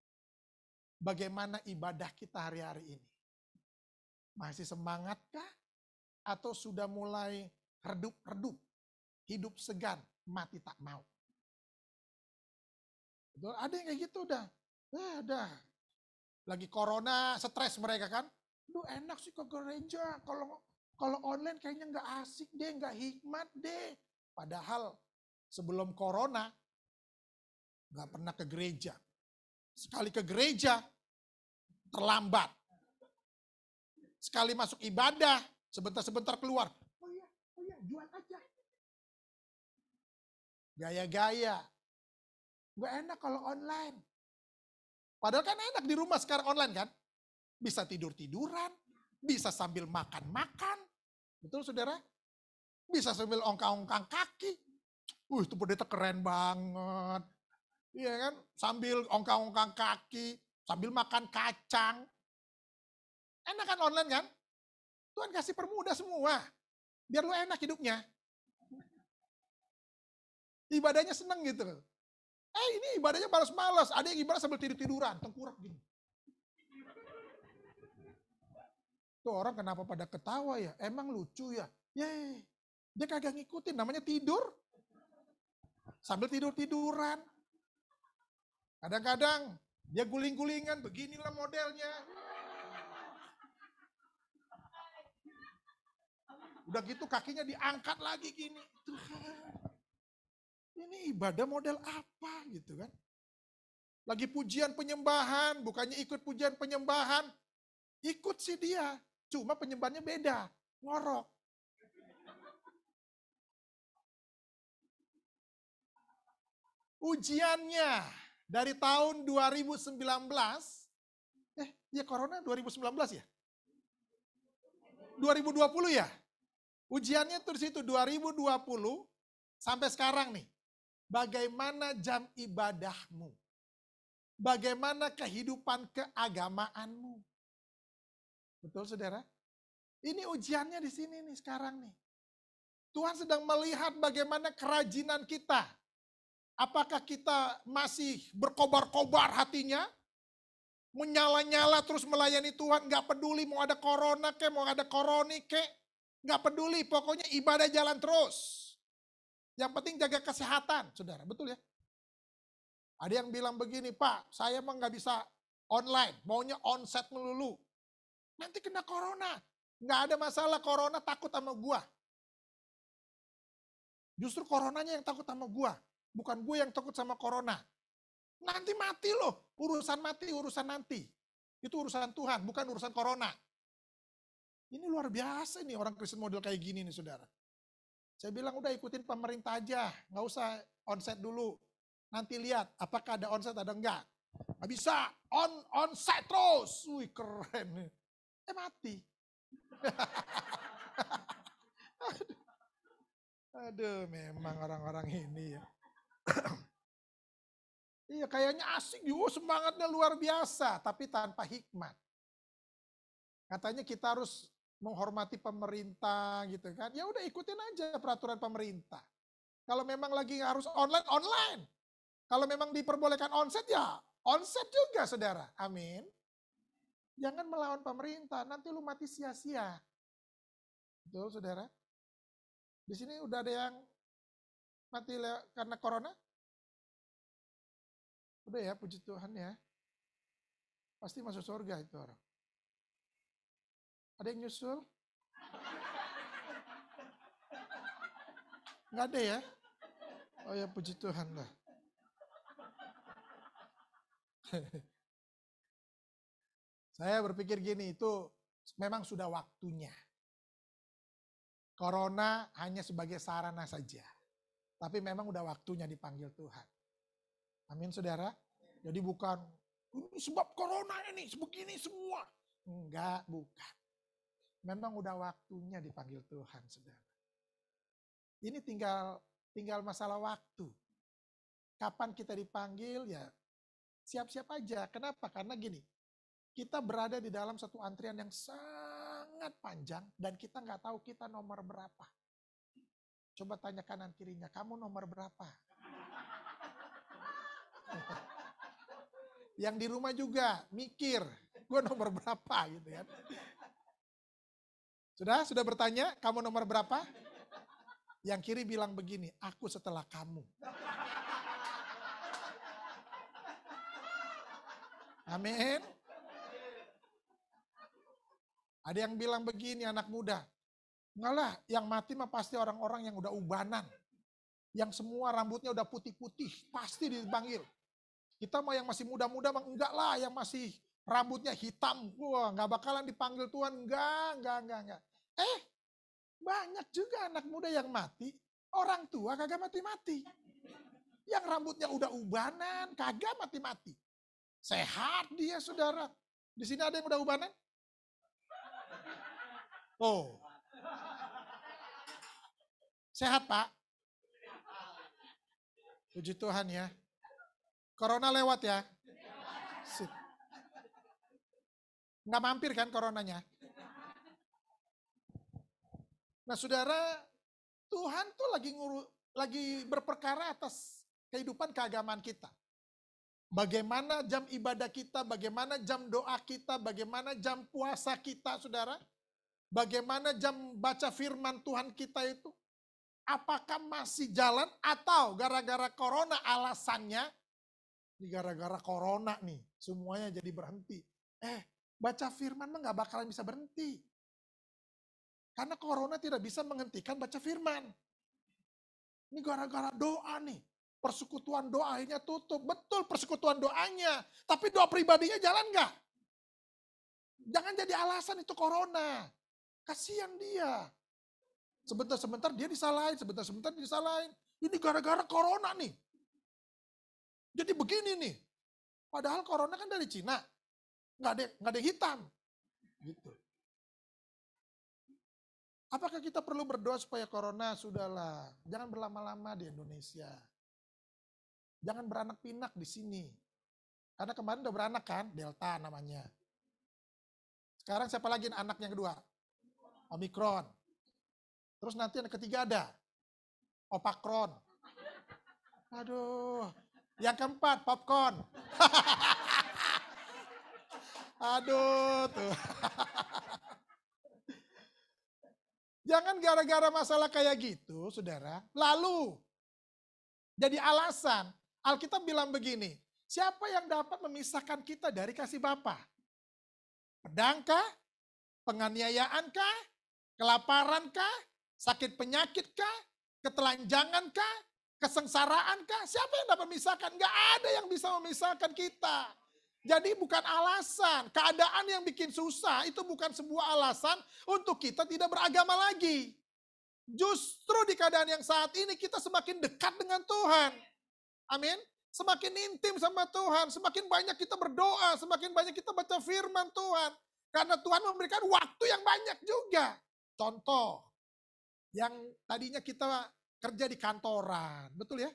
Bagaimana ibadah kita hari-hari ini? Masih semangatkah? Atau sudah mulai redup-redup? Hidup segan, mati tak mau. Betul? Ada yang kayak gitu udah. Dah. Lagi corona, stres mereka kan. Duh enak sih ke gereja. Kalau online kayaknya nggak asik deh, nggak hikmat deh. Padahal sebelum corona nggak pernah ke gereja. Sekali ke gereja terlambat. Sekali masuk ibadah, sebentar-sebentar keluar. Oh iya, jual aja. Gaya-gaya. Nggak enak kalau online. Padahal kan enak di rumah sekarang online kan. Bisa tidur-tiduran, bisa sambil makan-makan. Betul saudara? Bisa sambil ongkang-ongkang kaki. Itu pendeta keren banget. Iya kan? Sambil ongkang-ongkang kaki, sambil makan kacang. Enak kan online kan? Tuhan kasih permudah semua. Biar lu enak hidupnya. Ibadahnya seneng gitu. Ini ibadahnya malas-malas. Ada yang ibadah sambil tidur-tiduran, tengkurap gini. Tuh orang kenapa pada ketawa ya? Emang lucu ya? Yeay, dia kagak ngikutin, namanya tidur. Sambil tidur-tiduran. Kadang-kadang dia guling-gulingan, beginilah modelnya. Udah gitu kakinya diangkat lagi gini. Ini ibadah model apa gitu kan. Lagi pujian penyembahan, bukannya ikut pujian penyembahan. Ikut sih dia, cuma penyembahannya beda, ngorok. Ujiannya dari tahun 2019, corona 2019 ya? 2020 ya? Ujiannya tuh di situ 2020 sampai sekarang nih. Bagaimana jam ibadahmu? Bagaimana kehidupan keagamaanmu? Betul saudara? Ini ujiannya di sini nih sekarang nih. Tuhan sedang melihat bagaimana kerajinan kita. Apakah kita masih berkobar-kobar hatinya? Menyala-nyala terus melayani Tuhan, gak peduli mau ada corona kek, mau ada koroni kek, gak peduli, pokoknya ibadah jalan terus. Yang penting jaga kesehatan, saudara, betul ya? Ada yang bilang begini, Pak, saya emang gak bisa online, maunya onsite melulu. Nanti kena corona, gak ada masalah, corona takut sama gua. Justru coronanya yang takut sama gua, bukan gue yang takut sama corona. Nanti mati loh, urusan mati, urusan nanti. Itu urusan Tuhan, bukan urusan corona. Ini luar biasa nih orang Kristen model kayak gini nih saudara. Saya bilang udah ikutin pemerintah aja, nggak usah onsite dulu. Nanti lihat apakah ada onsite ada enggak. Nggak bisa, onsite terus. Wih keren. Mati. Aduh memang orang-orang ini ya. Iya kayaknya asik juga, semangatnya luar biasa, tapi tanpa hikmat. Katanya kita harus menghormati pemerintah gitu kan. Ya udah ikutin aja peraturan pemerintah. Kalau memang lagi harus online, online. Kalau memang diperbolehkan onsite ya onsite juga saudara. Amin. Jangan melawan pemerintah, nanti lu mati sia-sia. Betul saudara? Di sini udah ada yang mati karena corona? Udah ya, puji Tuhan ya. Pasti masuk surga itu orang. Ada yang nyusul? Nggak ada ya? Oh ya puji Tuhan lah. Saya berpikir gini, itu memang sudah waktunya. Corona hanya sebagai sarana saja. Tapi memang udah waktunya dipanggil Tuhan. Amin saudara. Jadi bukan, ini sebab corona ini, sebegini semua. Enggak, bukan. Memang udah waktunya dipanggil Tuhan saudara. Ini tinggal masalah waktu. Kapan kita dipanggil ya siap-siap aja. Kenapa? Karena gini, kita berada di dalam satu antrian yang sangat panjang dan kita nggak tahu kita nomor berapa. Coba tanya kanan kirinya, kamu nomor berapa? Yang di rumah juga mikir, gue nomor berapa gitu kan. Sudah bertanya, kamu nomor berapa? Yang kiri bilang begini, aku setelah kamu. Amin. Ada yang bilang begini anak muda, enggak lah yang mati mah pasti orang-orang yang udah ubanan. Yang semua rambutnya udah putih-putih, pasti dipanggil. Kita mah yang masih muda-muda mah enggak lah, yang masih rambutnya hitam. Wah, enggak bakalan dipanggil Tuhan, enggak. Banyak juga anak muda yang mati, orang tua kagak mati-mati. Yang rambutnya udah ubanan, kagak mati-mati. Sehat dia saudara. Di sini ada yang udah ubanan? Oh. Sehat Pak? Puji Tuhan ya. Corona lewat ya? Sip. Nggak mampir kan coronanya? Nah saudara, Tuhan tuh lagi berperkara atas kehidupan keagamaan kita. Bagaimana jam ibadah kita, bagaimana jam doa kita, bagaimana jam puasa kita saudara. Bagaimana jam baca firman Tuhan kita itu. Apakah masih jalan atau gara-gara corona alasannya, gara-gara corona nih semuanya jadi berhenti. Baca firman mah gak bakalan bisa berhenti. Karena corona tidak bisa menghentikan baca firman. Ini gara-gara doa nih. Persekutuan doa akhirnya tutup. Betul persekutuan doanya. Tapi doa pribadinya jalan gak? Jangan jadi alasan itu corona. Kasihan dia. Sebentar-sebentar dia disalahin, sebentar-sebentar disalahin. Ini gara-gara corona nih. Jadi begini nih. Padahal corona kan dari Cina. Nggak ada hitam. Gitu. Apakah kita perlu berdoa supaya corona sudahlah. Jangan berlama-lama di Indonesia. Jangan beranak pinak di sini. Karena kemarin udah beranak kan, Delta namanya. Sekarang siapa lagi anak yang kedua? Omikron. Terus nanti yang ketiga ada Opakron. Aduh. Yang keempat popcorn. Aduh tuh. Jangan gara-gara masalah kayak gitu, saudara, lalu jadi alasan. Alkitab bilang begini, siapa yang dapat memisahkan kita dari kasih Bapa? Pedangkah? Penganiayaankah? Kelaparankah? Sakit penyakitkah? Ketelanjangankah? Kesengsaraankah? Siapa yang dapat memisahkan? Gak ada yang bisa memisahkan kita. Jadi bukan alasan, keadaan yang bikin susah itu bukan sebuah alasan untuk kita tidak beragama lagi. Justru di keadaan yang saat ini kita semakin dekat dengan Tuhan. Amin. Semakin intim sama Tuhan, semakin banyak kita berdoa, semakin banyak kita baca firman Tuhan. Karena Tuhan memberikan waktu yang banyak juga. Contoh, yang tadinya kita kerja di kantoran, betul ya?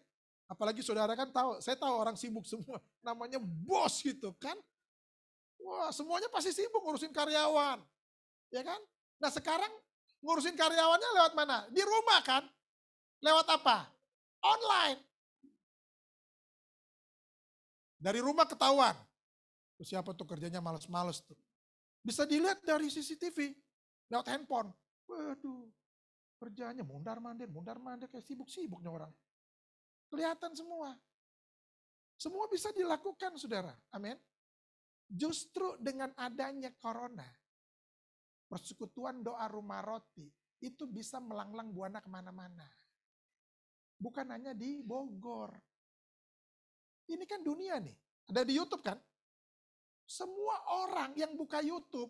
Apalagi saudara kan tahu, saya tahu orang sibuk semua, namanya bos gitu kan. Wah, semuanya pasti sibuk ngurusin karyawan, ya kan? Nah sekarang ngurusin karyawannya lewat mana? Di rumah kan? Lewat apa? Online. Dari rumah ketahuan. Tuh siapa tuh kerjanya males-males tuh. Bisa dilihat dari CCTV, lewat handphone. Waduh, kerjanya mundar-mandir kayak sibuk-sibuknya orang. Kelihatan semua. Semua bisa dilakukan, saudara. Amin. Justru dengan adanya corona, persekutuan doa rumah roti, itu bisa melanglang buana kemana-mana. Bukan hanya di Bogor. Ini kan dunia nih. Ada di YouTube kan? Semua orang yang buka YouTube,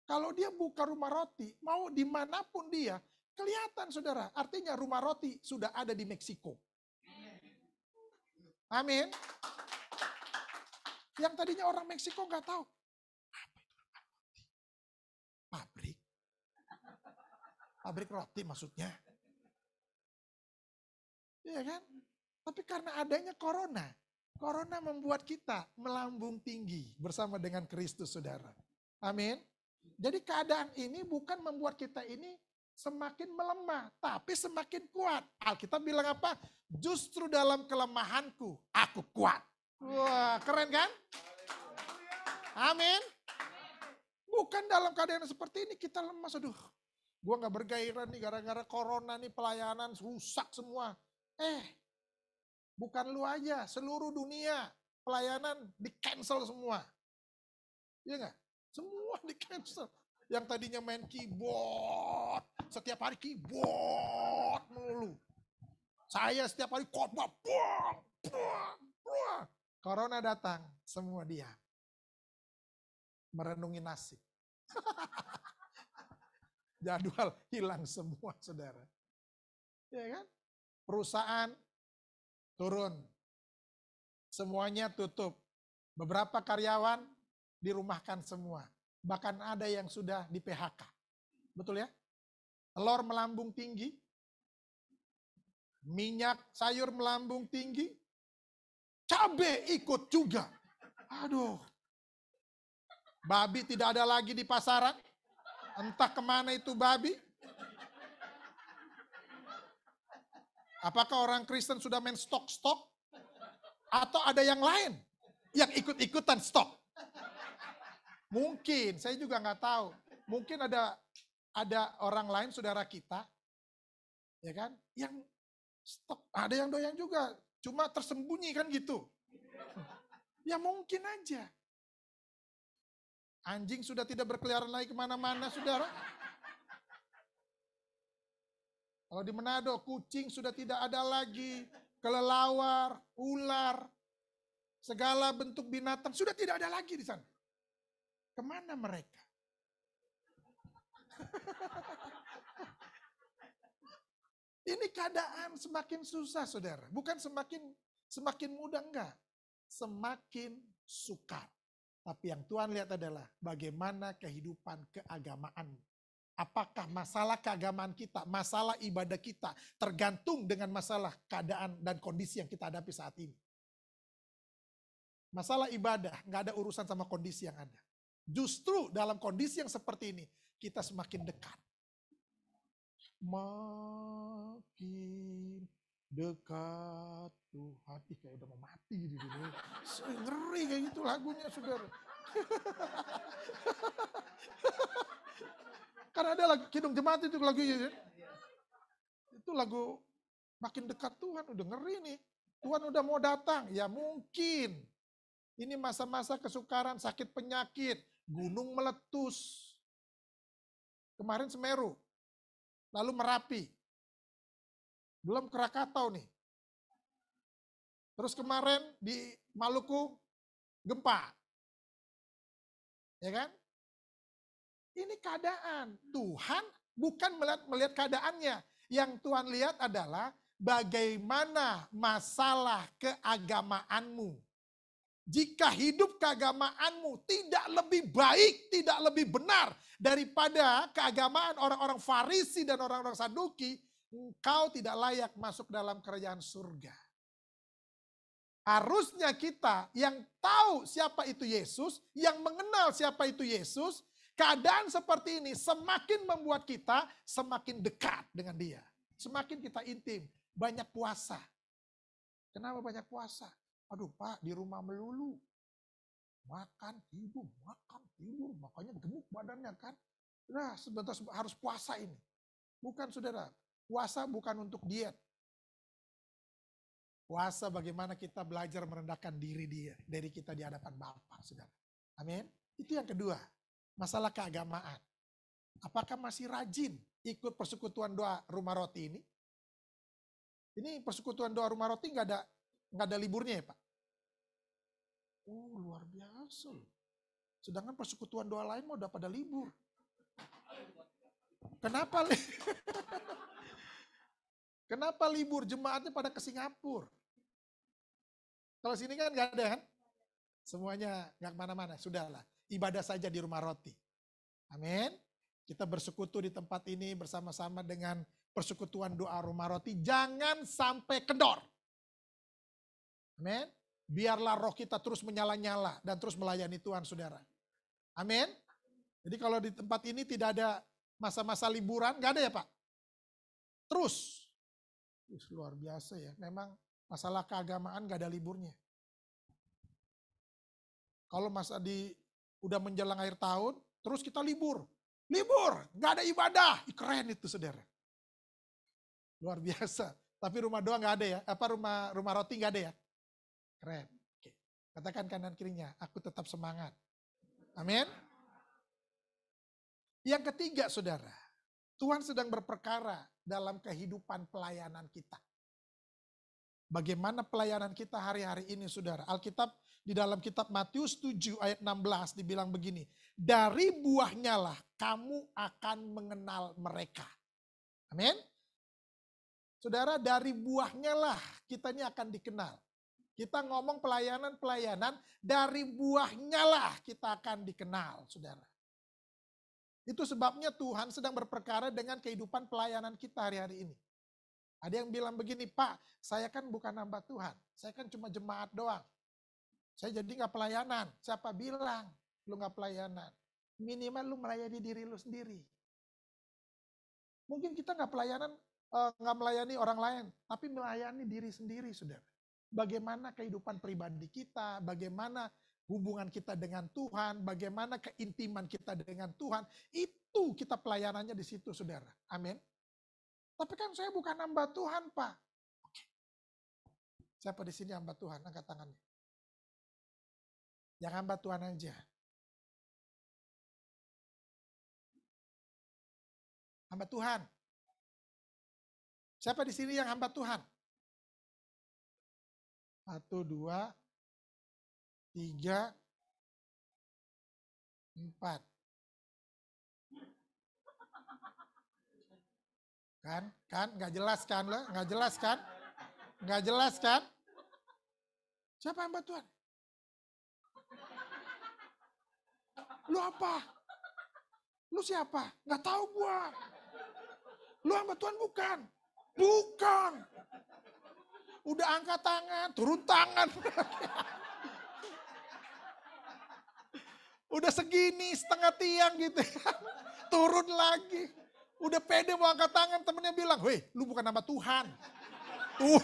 kalau dia buka rumah roti, mau dimanapun dia, kelihatan saudara. Artinya rumah roti sudah ada di Meksiko. Amin. Yang tadinya orang Meksiko nggak tahu. Apa itu rumah roti? Pabrik. Pabrik roti maksudnya. Iya kan? Tapi karena adanya corona, corona membuat kita melambung tinggi bersama dengan Kristus, saudara. Amin. Jadi keadaan ini bukan membuat kita ini semakin melemah, tapi semakin kuat. Alkitab bilang apa? Justru dalam kelemahanku, aku kuat. Wah, keren kan? Amin. Bukan dalam keadaan seperti ini kita lemah. Aduh, gue gak bergairah nih gara-gara corona nih, pelayanan rusak semua. Bukan lu aja, seluruh dunia pelayanan di-cancel semua. Iya gak? Semua di-cancel. Yang tadinya main keyboard, setiap hari keyboard melulu. Saya setiap hari khotbah, corona datang, semua dia merenungi nasib. Jadwal hilang semua, saudara. Ya kan? Perusahaan turun, semuanya tutup. Beberapa karyawan dirumahkan semua. Bahkan ada yang sudah di PHK. Betul ya? Telur melambung tinggi, minyak sayur melambung tinggi, cabai ikut juga. Aduh, babi tidak ada lagi di pasaran. Entah kemana itu babi. Apakah orang Kristen sudah main stok-stok? Atau ada yang lain yang ikut-ikutan stok? Mungkin, saya juga nggak tahu. Mungkin ada orang lain saudara kita, ya kan, yang stok. Ada yang doyan juga, cuma tersembunyi kan gitu. Ya mungkin aja. Anjing sudah tidak berkeliaran lagi kemana-mana, saudara. Kalau di Manado, kucing sudah tidak ada lagi. Kelelawar, ular, segala bentuk binatang sudah tidak ada lagi di sana. Kemana mereka? Ini keadaan semakin susah, saudara. Bukan semakin mudah, enggak. Semakin sukar. Tapi yang Tuhan lihat adalah bagaimana kehidupan keagamaan. Apakah masalah keagamaan kita, masalah ibadah kita tergantung dengan masalah keadaan dan kondisi yang kita hadapi saat ini. Masalah ibadah nggak ada urusan sama kondisi yang ada. Justru dalam kondisi yang seperti ini kita semakin dekat. Makin dekat Tuhan. Ih, kayak udah mau mati gitu. Ngeri kayak gitu lagunya, saudara. Karena ada lagu Kidung Jemaat itu lagunya. Itu lagu makin dekat Tuhan, udah ngeri nih. Tuhan udah mau datang, ya mungkin. Ini masa-masa kesukaran, sakit penyakit, gunung meletus. Kemarin Semeru, lalu Merapi. Belum Krakatau nih. Terus kemarin di Maluku, gempa. Ya kan? Ini keadaan. Tuhan bukan melihat keadaannya. Yang Tuhan lihat adalah bagaimana masalah keagamaanmu. Jika hidup keagamaanmu tidak lebih baik, tidak lebih benar daripada keagamaan orang-orang Farisi dan orang-orang Saduki, engkau tidak layak masuk dalam kerajaan surga. Harusnya kita yang tahu siapa itu Yesus, yang mengenal siapa itu Yesus, keadaan seperti ini semakin membuat kita semakin dekat dengan dia. Semakin kita intim, banyak puasa. Kenapa banyak puasa? Aduh Pak, di rumah melulu. Makan, tidur, makanya gemuk badannya kan. Nah sebentar harus puasa ini. Bukan saudara, puasa bukan untuk diet. Puasa bagaimana kita belajar merendahkan diri dari kita di hadapan Bapa, saudara. Amin. Itu yang kedua, masalah keagamaan. Apakah masih rajin ikut persekutuan doa rumah roti ini? Ini persekutuan doa rumah roti nggak ada liburnya ya Pak? Oh luar biasa loh. Sedangkan persekutuan doa lain mau udah pada libur. Kenapa? Kenapa libur? Jemaatnya pada ke Singapura. Kalau sini kan nggak ada kan? Semuanya nggak kemana-mana. Sudahlah, ibadah saja di rumah roti. Amin. Kita bersekutu di tempat ini bersama-sama dengan persekutuan doa rumah roti. Jangan sampai kendor. Amin. Biarlah roh kita terus menyala-nyala dan terus melayani Tuhan, saudara. Amin. Jadi kalau di tempat ini tidak ada masa-masa liburan, nggak ada ya Pak? Terus. Luar biasa ya, memang masalah keagamaan nggak ada liburnya. Kalau udah menjelang akhir tahun, terus kita libur. Libur, nggak ada ibadah. Keren itu saudara. Luar biasa. Tapi rumah doa nggak ada ya, rumah roti nggak ada ya. Keren. Oke. Katakan kanan kirinya, aku tetap semangat. Amin. Yang ketiga saudara, Tuhan sedang berperkara dalam kehidupan pelayanan kita. Bagaimana pelayanan kita hari-hari ini saudara. Alkitab di dalam kitab Matius 7 ayat 16 dibilang begini. Dari buahnya lah kamu akan mengenal mereka. Amin. Saudara, dari buahnya lah kita ini akan dikenal. Kita ngomong pelayanan, dari buahnya lah kita akan dikenal, saudara. Itu sebabnya Tuhan sedang berperkara dengan kehidupan pelayanan kita hari-hari ini. Ada yang bilang begini, Pak, saya kan bukan hamba Tuhan, saya kan cuma jemaat doang. Saya jadi gak pelayanan. Siapa bilang lu gak pelayanan? Minimal lu melayani diri lu sendiri. Mungkin kita gak melayani orang lain, tapi melayani diri sendiri, saudara. Bagaimana kehidupan pribadi kita, bagaimana hubungan kita dengan Tuhan, bagaimana keintiman kita dengan Tuhan, itu kita pelayanannya di situ, saudara. Amin. Tapi kan saya bukan hamba Tuhan, Pak. Oke. Siapa di sini hamba Tuhan? Angkat tangannya. Yang hamba Tuhan aja. Hamba Tuhan. Siapa di sini yang hamba Tuhan? 1, 2, 3, 4. Kan? Nggak jelas kan lo? Nggak jelas kan? Nggak jelas kan? Siapa hamba Tuhan? Lu apa? Lu siapa? Nggak tahu gua. Lu hamba Tuhan bukan? Bukan. Udah angkat tangan, turun tangan. Udah segini, setengah tiang gitu. Turun lagi. Udah pede mau angkat tangan, temennya bilang, "Weh, lu bukan hamba Tuhan." Tuh.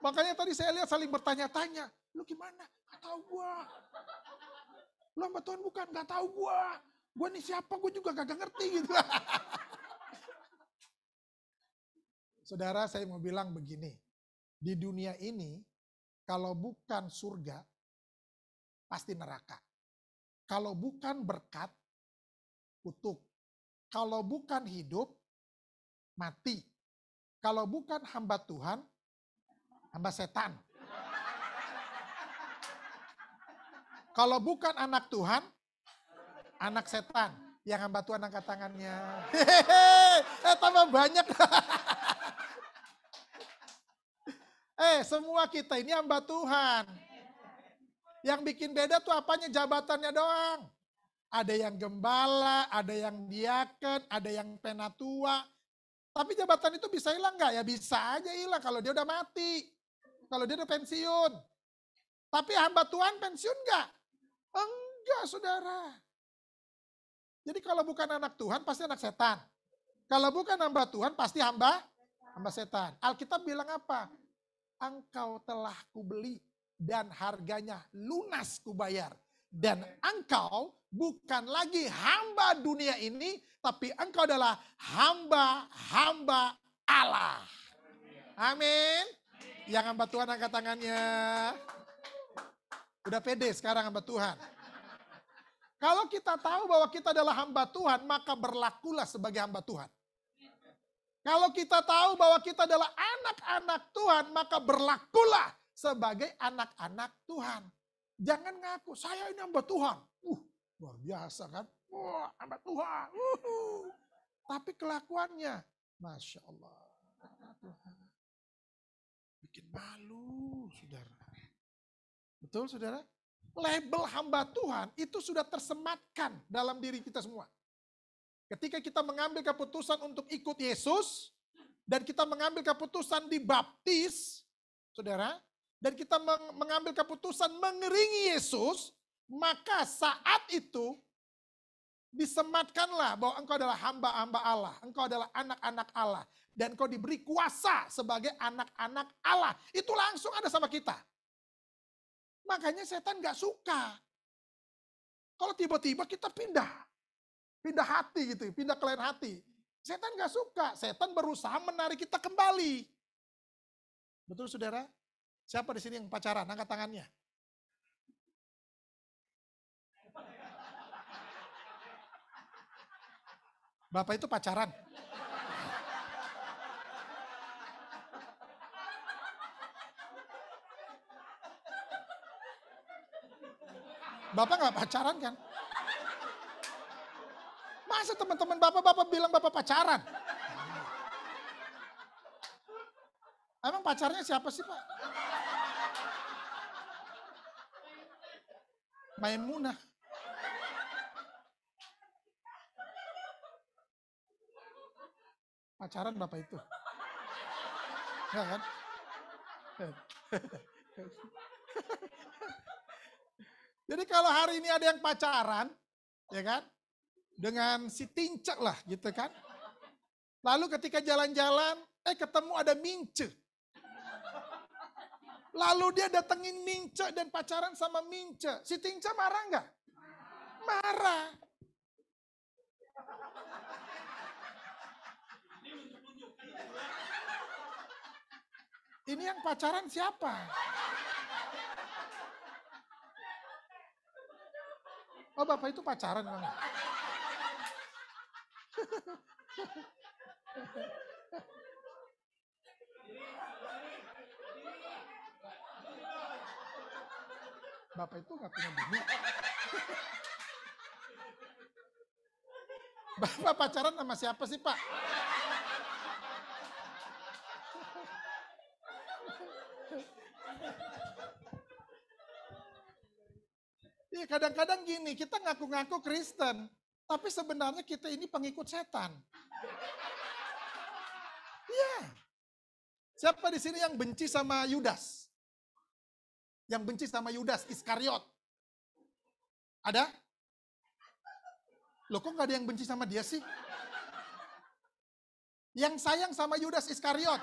Makanya tadi saya lihat saling bertanya-tanya. Lu gimana? Gak tahu gua. Lu hamba Tuhan bukan? Gak tahu gua. Gua nih siapa? Gua juga gak ngerti gitu. Saudara, saya mau bilang begini. Di dunia ini, kalau bukan surga, pasti neraka. Kalau bukan berkat, kutuk. Kalau bukan hidup, mati. Kalau bukan hamba Tuhan, hamba setan. Kalau bukan anak Tuhan, anak setan. Yang hamba Tuhan angkat tangannya. Hehehe, tambah banyak. Semua kita ini hamba Tuhan. Yang bikin beda tuh apanya? Jabatannya doang. Ada yang gembala, ada yang diaken, ada yang penatua. Tapi jabatan itu bisa hilang nggak? Ya bisa aja hilang kalau dia udah mati. Kalau dia udah pensiun. Tapi hamba Tuhan pensiun nggak? Enggak, saudara. Jadi kalau bukan anak Tuhan pasti anak setan. Kalau bukan hamba Tuhan pasti hamba setan. Alkitab bilang apa? Engkau telah kubeli dan harganya lunas kubayar. Dan engkau bukan lagi hamba dunia ini, tapi engkau adalah hamba-hamba Allah. Amin. Yang hamba Tuhan angkat tangannya. Udah pede sekarang hamba Tuhan. Kalau kita tahu bahwa kita adalah hamba Tuhan, maka berlakulah sebagai hamba Tuhan. Kalau kita tahu bahwa kita adalah anak-anak Tuhan, maka berlakulah sebagai anak-anak Tuhan. Jangan ngaku, saya ini hamba Tuhan. Luar biasa kan? Wah, hamba Tuhan. Tapi kelakuannya, Masya Allah. Tuhan. Bikin malu, saudara. Betul, saudara? Label hamba Tuhan itu sudah tersematkan dalam diri kita semua. Ketika kita mengambil keputusan untuk ikut Yesus, dan kita mengambil keputusan dibaptis, saudara, dan kita mengambil keputusan mengiringi Yesus, maka saat itu disematkanlah bahwa engkau adalah hamba-hamba Allah, engkau adalah anak-anak Allah, dan engkau diberi kuasa sebagai anak-anak Allah. Itu langsung ada sama kita. Makanya setan gak suka. Kalau tiba-tiba kita pindah hati gitu, pindah ke lain hati. Setan gak suka, setan berusaha menarik kita kembali. Betul saudara? Siapa di sini yang pacaran? Angkat tangannya. Bapak itu pacaran? Bapak gak pacaran kan? Masa teman-teman bapak bilang bapak pacaran? Emang pacarnya siapa sih Pak? Maimunah. Pacaran bapak itu? Enggak kan? Jadi kalau hari ini ada yang pacaran, ya kan? Dengan si Tince lah gitu kan. Lalu ketika jalan-jalan, ketemu ada Mince. Lalu dia datengin Mince dan pacaran sama Mince. Si Tince marah nggak? Marah. Ini yang pacaran siapa? Oh bapak itu pacaran memang. Bapak itu gak punya bini. Bapak pacaran sama siapa sih Pak? Iya kadang-kadang gini, kita ngaku-ngaku Kristen, tapi sebenarnya kita ini pengikut setan. Iya. Siapa di sini yang benci sama Yudas? Yang benci sama Yudas Iskariot? Ada? Loh kok gak ada yang benci sama dia sih? Yang sayang sama Yudas Iskariot.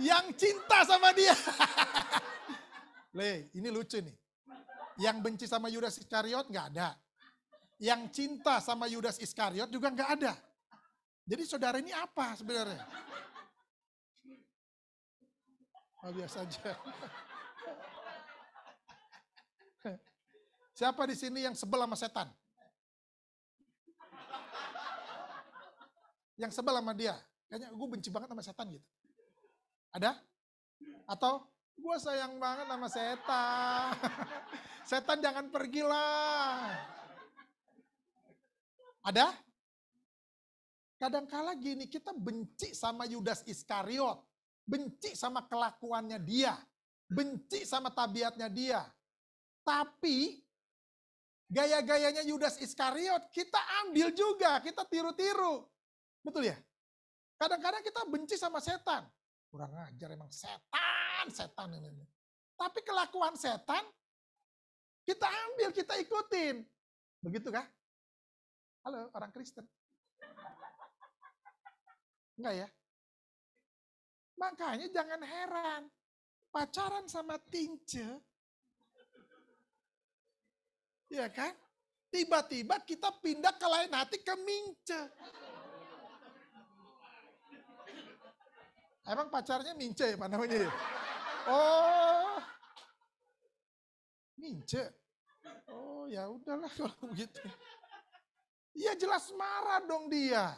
Yang cinta sama dia. Ini lucu nih. Yang benci sama Yudas Iskariot gak ada. Yang cinta sama Yudas Iskariot juga gak ada. Jadi saudara ini apa sebenarnya? Oh, biasa aja. Siapa di sini yang sebel sama setan? Yang sebel sama dia. Kayaknya gue benci banget sama setan gitu. Ada? Atau gue sayang banget sama setan. Setan jangan pergilah. Ada? Kadangkala gini, kita benci sama Yudas Iskariot. Benci sama kelakuannya dia. Benci sama tabiatnya dia. Tapi gaya-gayanya Yudas Iskariot kita ambil juga, kita tiru-tiru. Betul ya? Kadang-kadang kita benci sama setan. Kurang ajar emang setan ini. Tapi kelakuan setan kita ambil, kita ikutin. Begitu kah? Halo orang Kristen. Enggak ya? Makanya jangan heran. Pacaran sama Tince. Ya kan? Tiba-tiba kita pindah ke lain hati ke Mince. Emang pacarnya Mince ya Pak namanya? Oh. Mince. Oh ya udahlah kalau begitu. Ya jelas marah dong dia.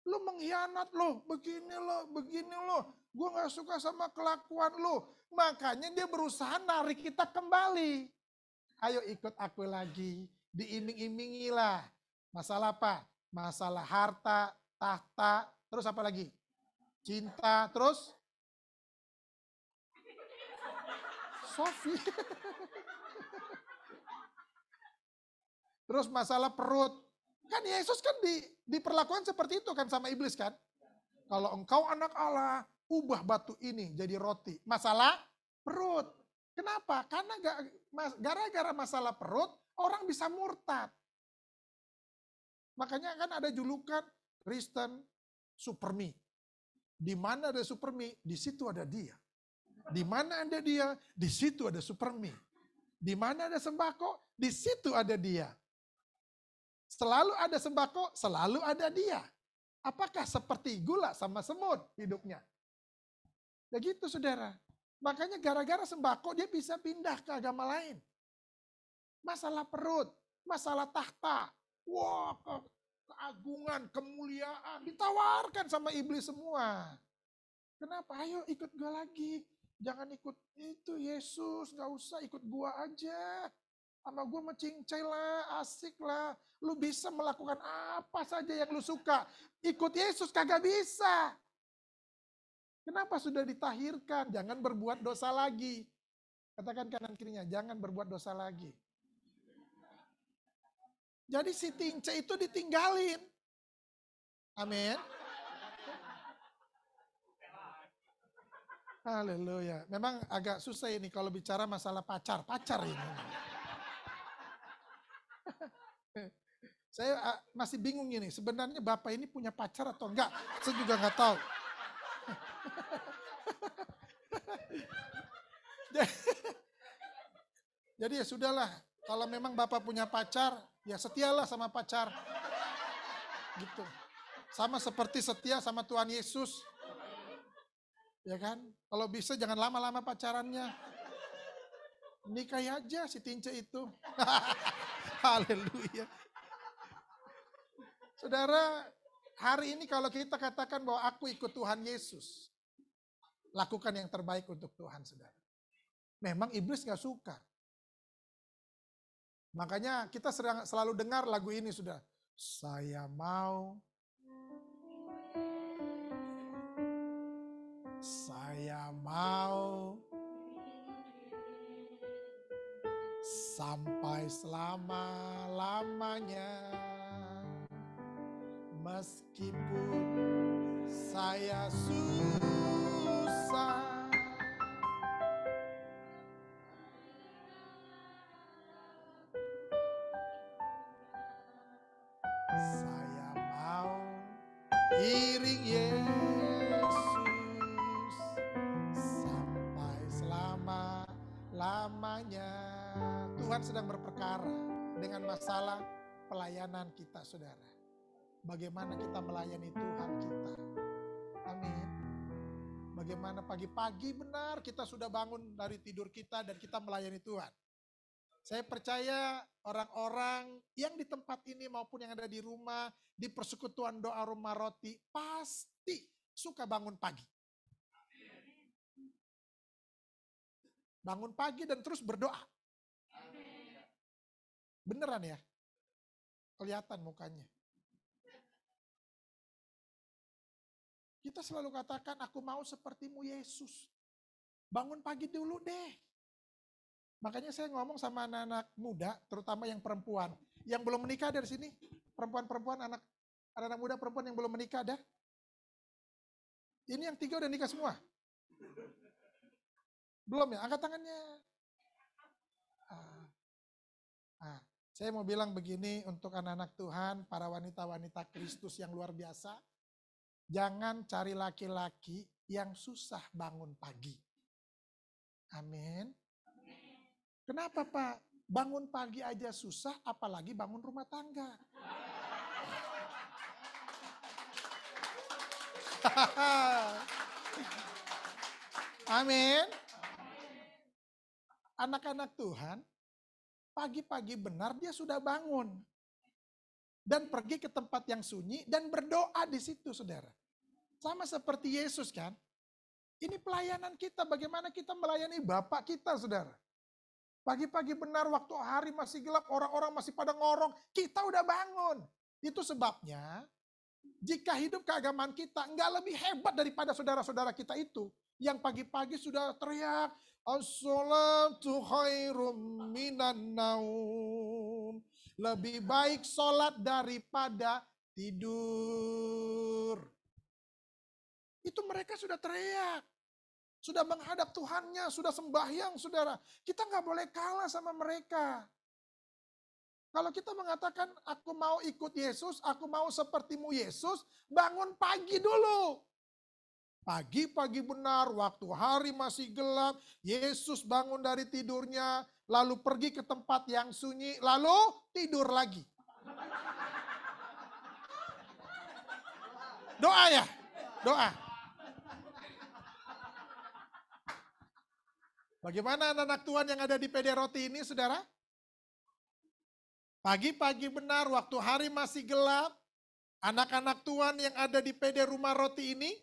Lu mengkhianat lo, begini lo. Gue gak suka sama kelakuan lo. Makanya dia berusaha narik kita kembali. Ayo ikut aku lagi. Diiming-imingi lah. Masalah apa? Masalah harta, tahta, terus apa lagi? Cinta, terus? Sofi. Terus masalah perut. Kan Yesus kan diperlakukan seperti itu kan sama iblis kan. Kalau engkau anak Allah, ubah batu ini jadi roti. Masalah perut. Kenapa? Karena gara-gara masalah perut, orang bisa murtad. Makanya kan ada julukan Kristen Supermi. Di mana ada Supermi, di situ ada dia. Di mana ada dia, di situ ada Supermi. Di mana ada sembako, di situ ada dia. Selalu ada sembako, selalu ada dia. Apakah seperti gula sama semut hidupnya? Ya gitu saudara. Makanya gara-gara sembako dia bisa pindah ke agama lain. Masalah perut, masalah tahta. Wah, keagungan, kemuliaan. Ditawarkan sama iblis semua. Kenapa? Ayo ikut gue lagi. Jangan ikut itu Yesus, gak usah ikut gue aja. Sama gue mencincai lah, asik lah. Lu bisa melakukan apa saja yang lu suka. Ikut Yesus kagak bisa. Kenapa sudah ditahirkan? Jangan berbuat dosa lagi. Katakan kanan kirinya, jangan berbuat dosa lagi. Jadi si Tince itu ditinggalin. Amin. Haleluya. Memang agak susah ini kalau bicara masalah pacar ini. Saya masih bingung ini, sebenarnya Bapak ini punya pacar atau enggak? Saya juga enggak tahu. Jadi ya sudahlah, kalau memang Bapak punya pacar, ya setialah sama pacar. Gitu. Sama seperti setia sama Tuhan Yesus. Ya kan? Kalau bisa jangan lama-lama pacarannya. Nikahi aja si Tince itu. Haleluya. Saudara, hari ini kalau kita katakan bahwa aku ikut Tuhan Yesus. Lakukan yang terbaik untuk Tuhan, saudara. Memang iblis gak suka. Makanya kita selalu dengar lagu ini sudah. Saya mau sampai selama-lamanya. Meskipun saya susah. lamanya. Tuhan sedang berperkara dengan masalah pelayanan kita, saudara. Bagaimana kita melayani Tuhan kita. Amin. Bagaimana pagi-pagi benar kita sudah bangun dari tidur kita dan kita melayani Tuhan. Saya percaya orang-orang yang di tempat ini maupun yang ada di rumah, di persekutuan doa rumah roti, pasti suka bangun pagi. Bangun pagi dan terus berdoa. Beneran ya? Kelihatan mukanya. Kita selalu katakan, aku mau sepertimu Yesus. Bangun pagi dulu deh. Makanya saya ngomong sama anak-anak muda, terutama yang perempuan. Yang belum menikah dari sini, perempuan-perempuan, anak-anak muda perempuan yang belum menikah ada. Ini yang 3 udah nikah semua? Belum ya? Angkat tangannya. Saya mau bilang begini untuk anak-anak Tuhan, para wanita-wanita Kristus yang luar biasa. Jangan cari laki-laki yang susah bangun pagi. Amin. Kenapa Pak? Bangun pagi aja susah, apalagi bangun rumah tangga. Amin. Anak-anak Tuhan, pagi-pagi benar dia sudah bangun. Dan pergi ke tempat yang sunyi dan berdoa di situ, saudara. Sama seperti Yesus kan. Ini pelayanan kita, bagaimana kita melayani Bapak kita, saudara. Pagi-pagi benar waktu hari masih gelap, orang-orang masih pada ngorong, kita udah bangun. Itu sebabnya, jika hidup keagamaan kita nggak lebih hebat daripada saudara-saudara kita itu. Yang pagi-pagi sudah teriak, as-sholatu khairum minan naum. Lebih baik sholat daripada tidur. Itu mereka sudah teriak. Sudah menghadap Tuhannya, sudah sembahyang saudara. Kita nggak boleh kalah sama mereka. Kalau kita mengatakan aku mau ikut Yesus, aku mau sepertimu Yesus, bangun pagi dulu. Pagi-pagi benar, waktu hari masih gelap, Yesus bangun dari tidurnya, lalu pergi ke tempat yang sunyi, lalu tidur lagi. Doa ya, doa. Bagaimana anak-anak Tuhan yang ada di PD Roti ini, saudara? Pagi-pagi benar, waktu hari masih gelap, anak-anak Tuhan yang ada di PD Rumah Roti ini,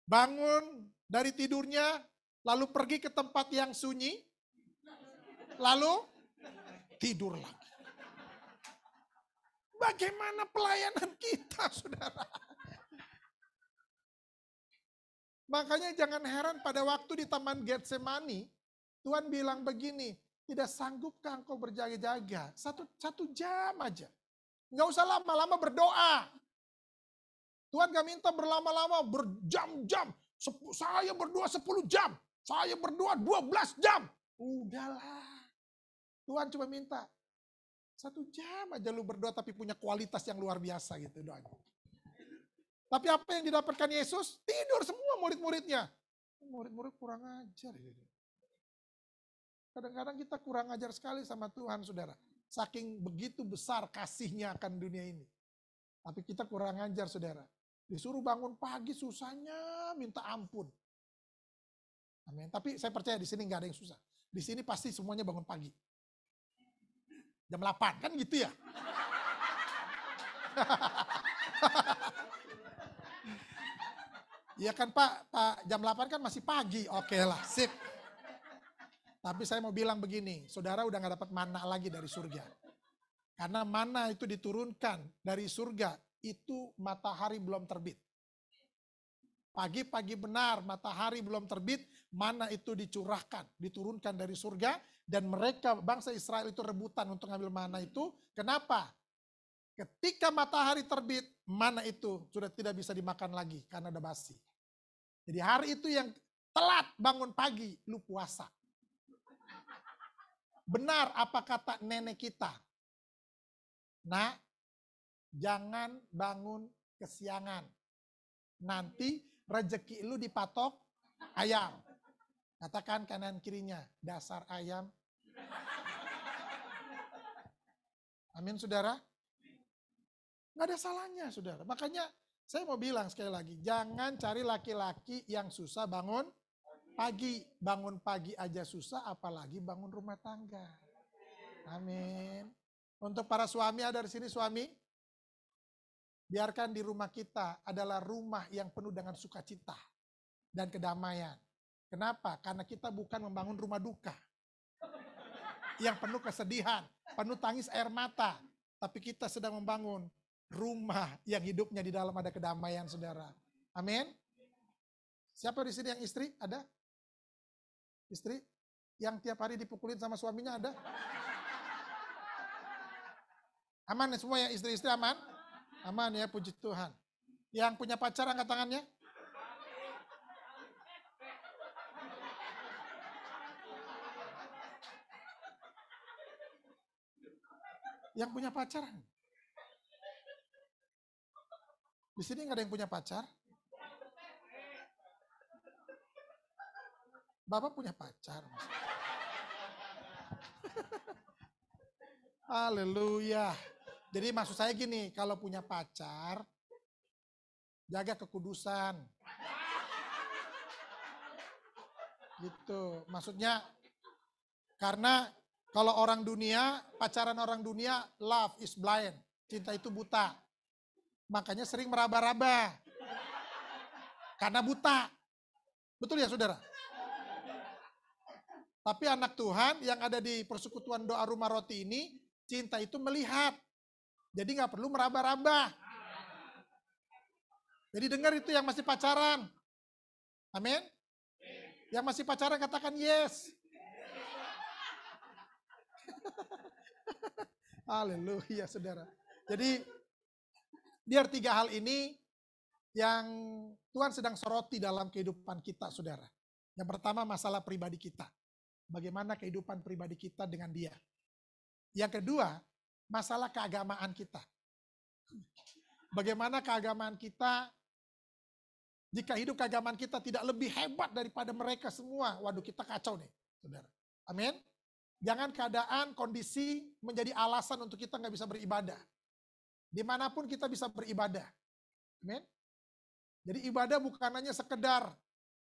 bangun dari tidurnya, lalu pergi ke tempat yang sunyi, lalu tidur lagi. Bagaimana pelayanan kita, saudara? Makanya jangan heran pada waktu di Taman Getsemani, Tuhan bilang begini, tidak sanggupkah engkau berjaga-jaga? Satu jam aja. Nggak usah lama-lama berdoa. Tuhan gak minta berlama-lama, berjam-jam. Saya berdoa 10 jam. Saya berdoa 12 jam. Udahlah. Tuhan cuma minta 1 jam aja lu berdoa tapi punya kualitas yang luar biasa gitu doanya. Tapi apa yang didapatkan Yesus? Tidur semua murid-muridnya. Murid-murid kurang ajar. Kadang-kadang kita kurang ajar sekali sama Tuhan, saudara. Saking begitu besar kasihnya akan dunia ini. Tapi kita kurang ajar, saudara. Disuruh bangun pagi susahnya minta ampun. Amin. Tapi saya percaya di sini nggak ada yang susah. Di sini pasti semuanya bangun pagi. Jam 8, kan gitu ya? Iya kan Pak, jam 8 kan masih pagi. Oke lah, sip. Tapi saya mau bilang begini, saudara udah gak dapat mana lagi dari surga. Karena mana itu diturunkan dari surga, itu matahari belum terbit. Pagi-pagi benar, matahari belum terbit, mana itu dicurahkan, diturunkan dari surga. Dan mereka, bangsa Israel itu rebutan untuk ngambil mana itu. Kenapa? Ketika matahari terbit, mana itu sudah tidak bisa dimakan lagi karena udah basi. Jadi hari itu yang telat bangun pagi, lu puasa. Benar apa kata nenek kita? Nah, jangan bangun kesiangan. Nanti rezeki lu dipatok ayam. Katakan kanan kirinya, dasar ayam. Amin saudara. Nggak ada salahnya saudara. Makanya saya mau bilang sekali lagi, jangan cari laki-laki yang susah bangun pagi. Bangun pagi aja susah, apalagi bangun rumah tangga. Amin. Untuk para suami, ada di sini suami? Biarkan di rumah kita adalah rumah yang penuh dengan sukacita dan kedamaian. Kenapa? Karena kita bukan membangun rumah duka yang penuh kesedihan, penuh tangis air mata. Tapi kita sedang membangun rumah yang hidupnya di dalam ada kedamaian, saudara. Amin. Siapa di sini yang istri? Ada? Istri yang tiap hari dipukulin sama suaminya ada? Aman ya semua ya, istri-istri aman? Aman ya, puji Tuhan. Yang punya pacar angkat tangannya. Yang punya pacar. Di sini nggak ada yang punya pacar. Bapak punya pacar. Haleluya. Jadi maksud saya gini, kalau punya pacar, jaga kekudusan. Gitu. Maksudnya, karena kalau orang dunia, pacaran orang dunia, love is blind. Cinta itu buta. Makanya sering meraba-raba. Karena buta. Betul ya saudara? Tapi anak Tuhan yang ada di persekutuan doa rumah roti ini, cinta itu melihat. Jadi nggak perlu meraba-raba. Jadi dengar itu yang masih pacaran. Amin. Yang masih pacaran katakan yes. Haleluya saudara. Jadi biar 3 hal ini yang Tuhan sedang soroti dalam kehidupan kita saudara. Yang pertama masalah pribadi kita. Bagaimana kehidupan pribadi kita dengan dia. Yang kedua, masalah keagamaan kita. Bagaimana keagamaan kita, jika hidup keagamaan kita tidak lebih hebat daripada mereka semua, waduh kita kacau nih, saudara. Amin. Jangan keadaan, kondisi menjadi alasan untuk kita nggak bisa beribadah. Dimanapun kita bisa beribadah. Amin. Jadi ibadah bukan hanya sekedar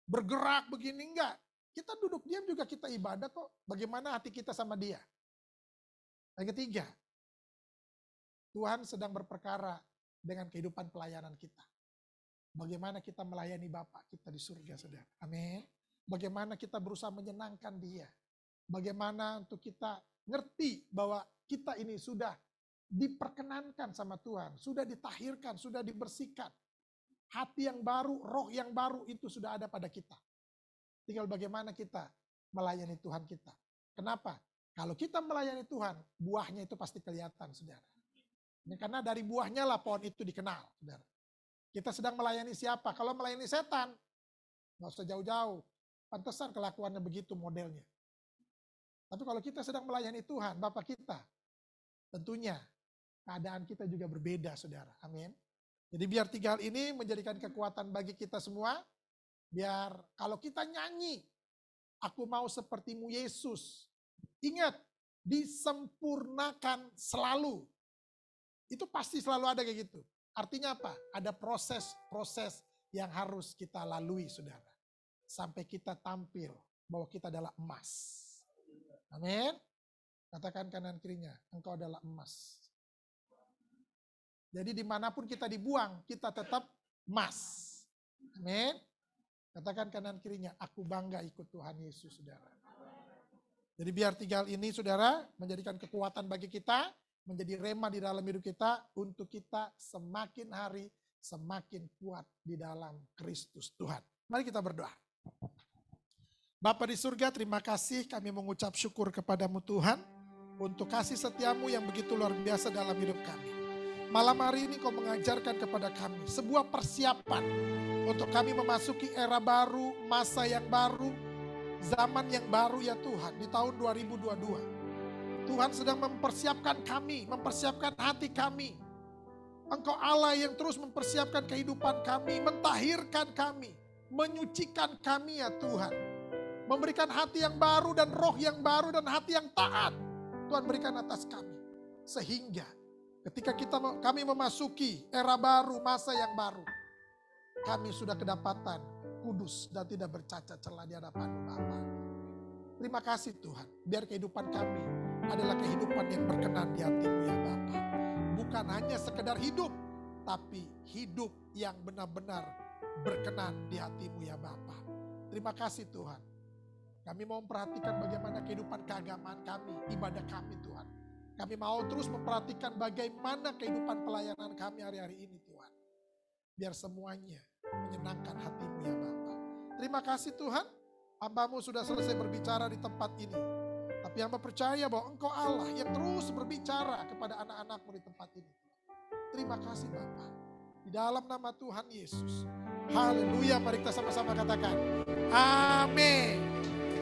bergerak begini, enggak. Kita duduk diam juga kita ibadah kok. Bagaimana hati kita sama dia. Yang ketiga, Tuhan sedang berperkara dengan kehidupan pelayanan kita. Bagaimana kita melayani Bapa kita di surga, saudara. Amin. Bagaimana kita berusaha menyenangkan dia. Bagaimana untuk kita ngerti bahwa kita ini sudah diperkenankan sama Tuhan. Sudah ditahirkan, sudah dibersihkan. Hati yang baru, roh yang baru itu sudah ada pada kita. Tinggal bagaimana kita melayani Tuhan kita. Kenapa? Kalau kita melayani Tuhan, buahnya itu pasti kelihatan, saudara. Ini karena dari buahnya lah pohon itu dikenal, saudara. Kita sedang melayani siapa? Kalau melayani setan, nggak usah jauh-jauh. Pantesan kelakuannya begitu modelnya. Tapi kalau kita sedang melayani Tuhan, Bapa kita, tentunya keadaan kita juga berbeda, saudara. Amin. Jadi biar 3 hal ini menjadikan kekuatan bagi kita semua. Biar kalau kita nyanyi, aku mau sepertimu Yesus. Ingat, disempurnakan selalu. Itu pasti selalu ada kayak gitu. Artinya apa? Ada proses-proses yang harus kita lalui, saudara. Sampai kita tampil bahwa kita adalah emas. Amin. Katakan kanan kirinya, engkau adalah emas. Jadi dimanapun kita dibuang, kita tetap emas. Amin. Katakan kanan kirinya, aku bangga ikut Tuhan Yesus, saudara. Jadi biar 3 hal ini, saudara, menjadikan kekuatan bagi kita, menjadi rema di dalam hidup kita, untuk kita semakin hari, semakin kuat di dalam Kristus Tuhan. Mari kita berdoa. Bapa di surga, terima kasih kami mengucap syukur kepadamu Tuhan, untuk kasih setiamu yang begitu luar biasa dalam hidup kami. Malam hari ini kau mengajarkan kepada kami sebuah persiapan untuk kami memasuki era baru, masa yang baru, zaman yang baru ya Tuhan di tahun 2022. Tuhan sedang mempersiapkan kami, mempersiapkan hati kami. Engkau Allah yang terus mempersiapkan kehidupan kami, mentahirkan kami, menyucikan kami ya Tuhan. Memberikan hati yang baru dan roh yang baru dan hati yang taat. Tuhan berikan atas kami. Sehingga ketika kami memasuki era baru, masa yang baru. Kami sudah kedapatan kudus dan tidak bercacat celah di hadapan-Mu Bapa. Terima kasih Tuhan. Biar kehidupan kami adalah kehidupan yang berkenan di hati-Mu ya Bapa. Bukan hanya sekedar hidup, tapi hidup yang benar-benar berkenan di hati-Mu ya Bapa. Terima kasih Tuhan. Kami mau memperhatikan bagaimana kehidupan keagamaan kami, ibadah kami Tuhan. Kami mau terus memperhatikan bagaimana kehidupan pelayanan kami hari-hari ini Tuhan. Biar semuanya menyenangkan hati-Mu ya Bapa. Terima kasih Tuhan, hamba-Mu sudah selesai berbicara di tempat ini. Tapi hamba percaya bahwa Engkau Allah yang terus berbicara kepada anak-anak-Mu di tempat ini. Terima kasih Bapa. Di dalam nama Tuhan Yesus. Haleluya, mari kita sama-sama katakan. Amin.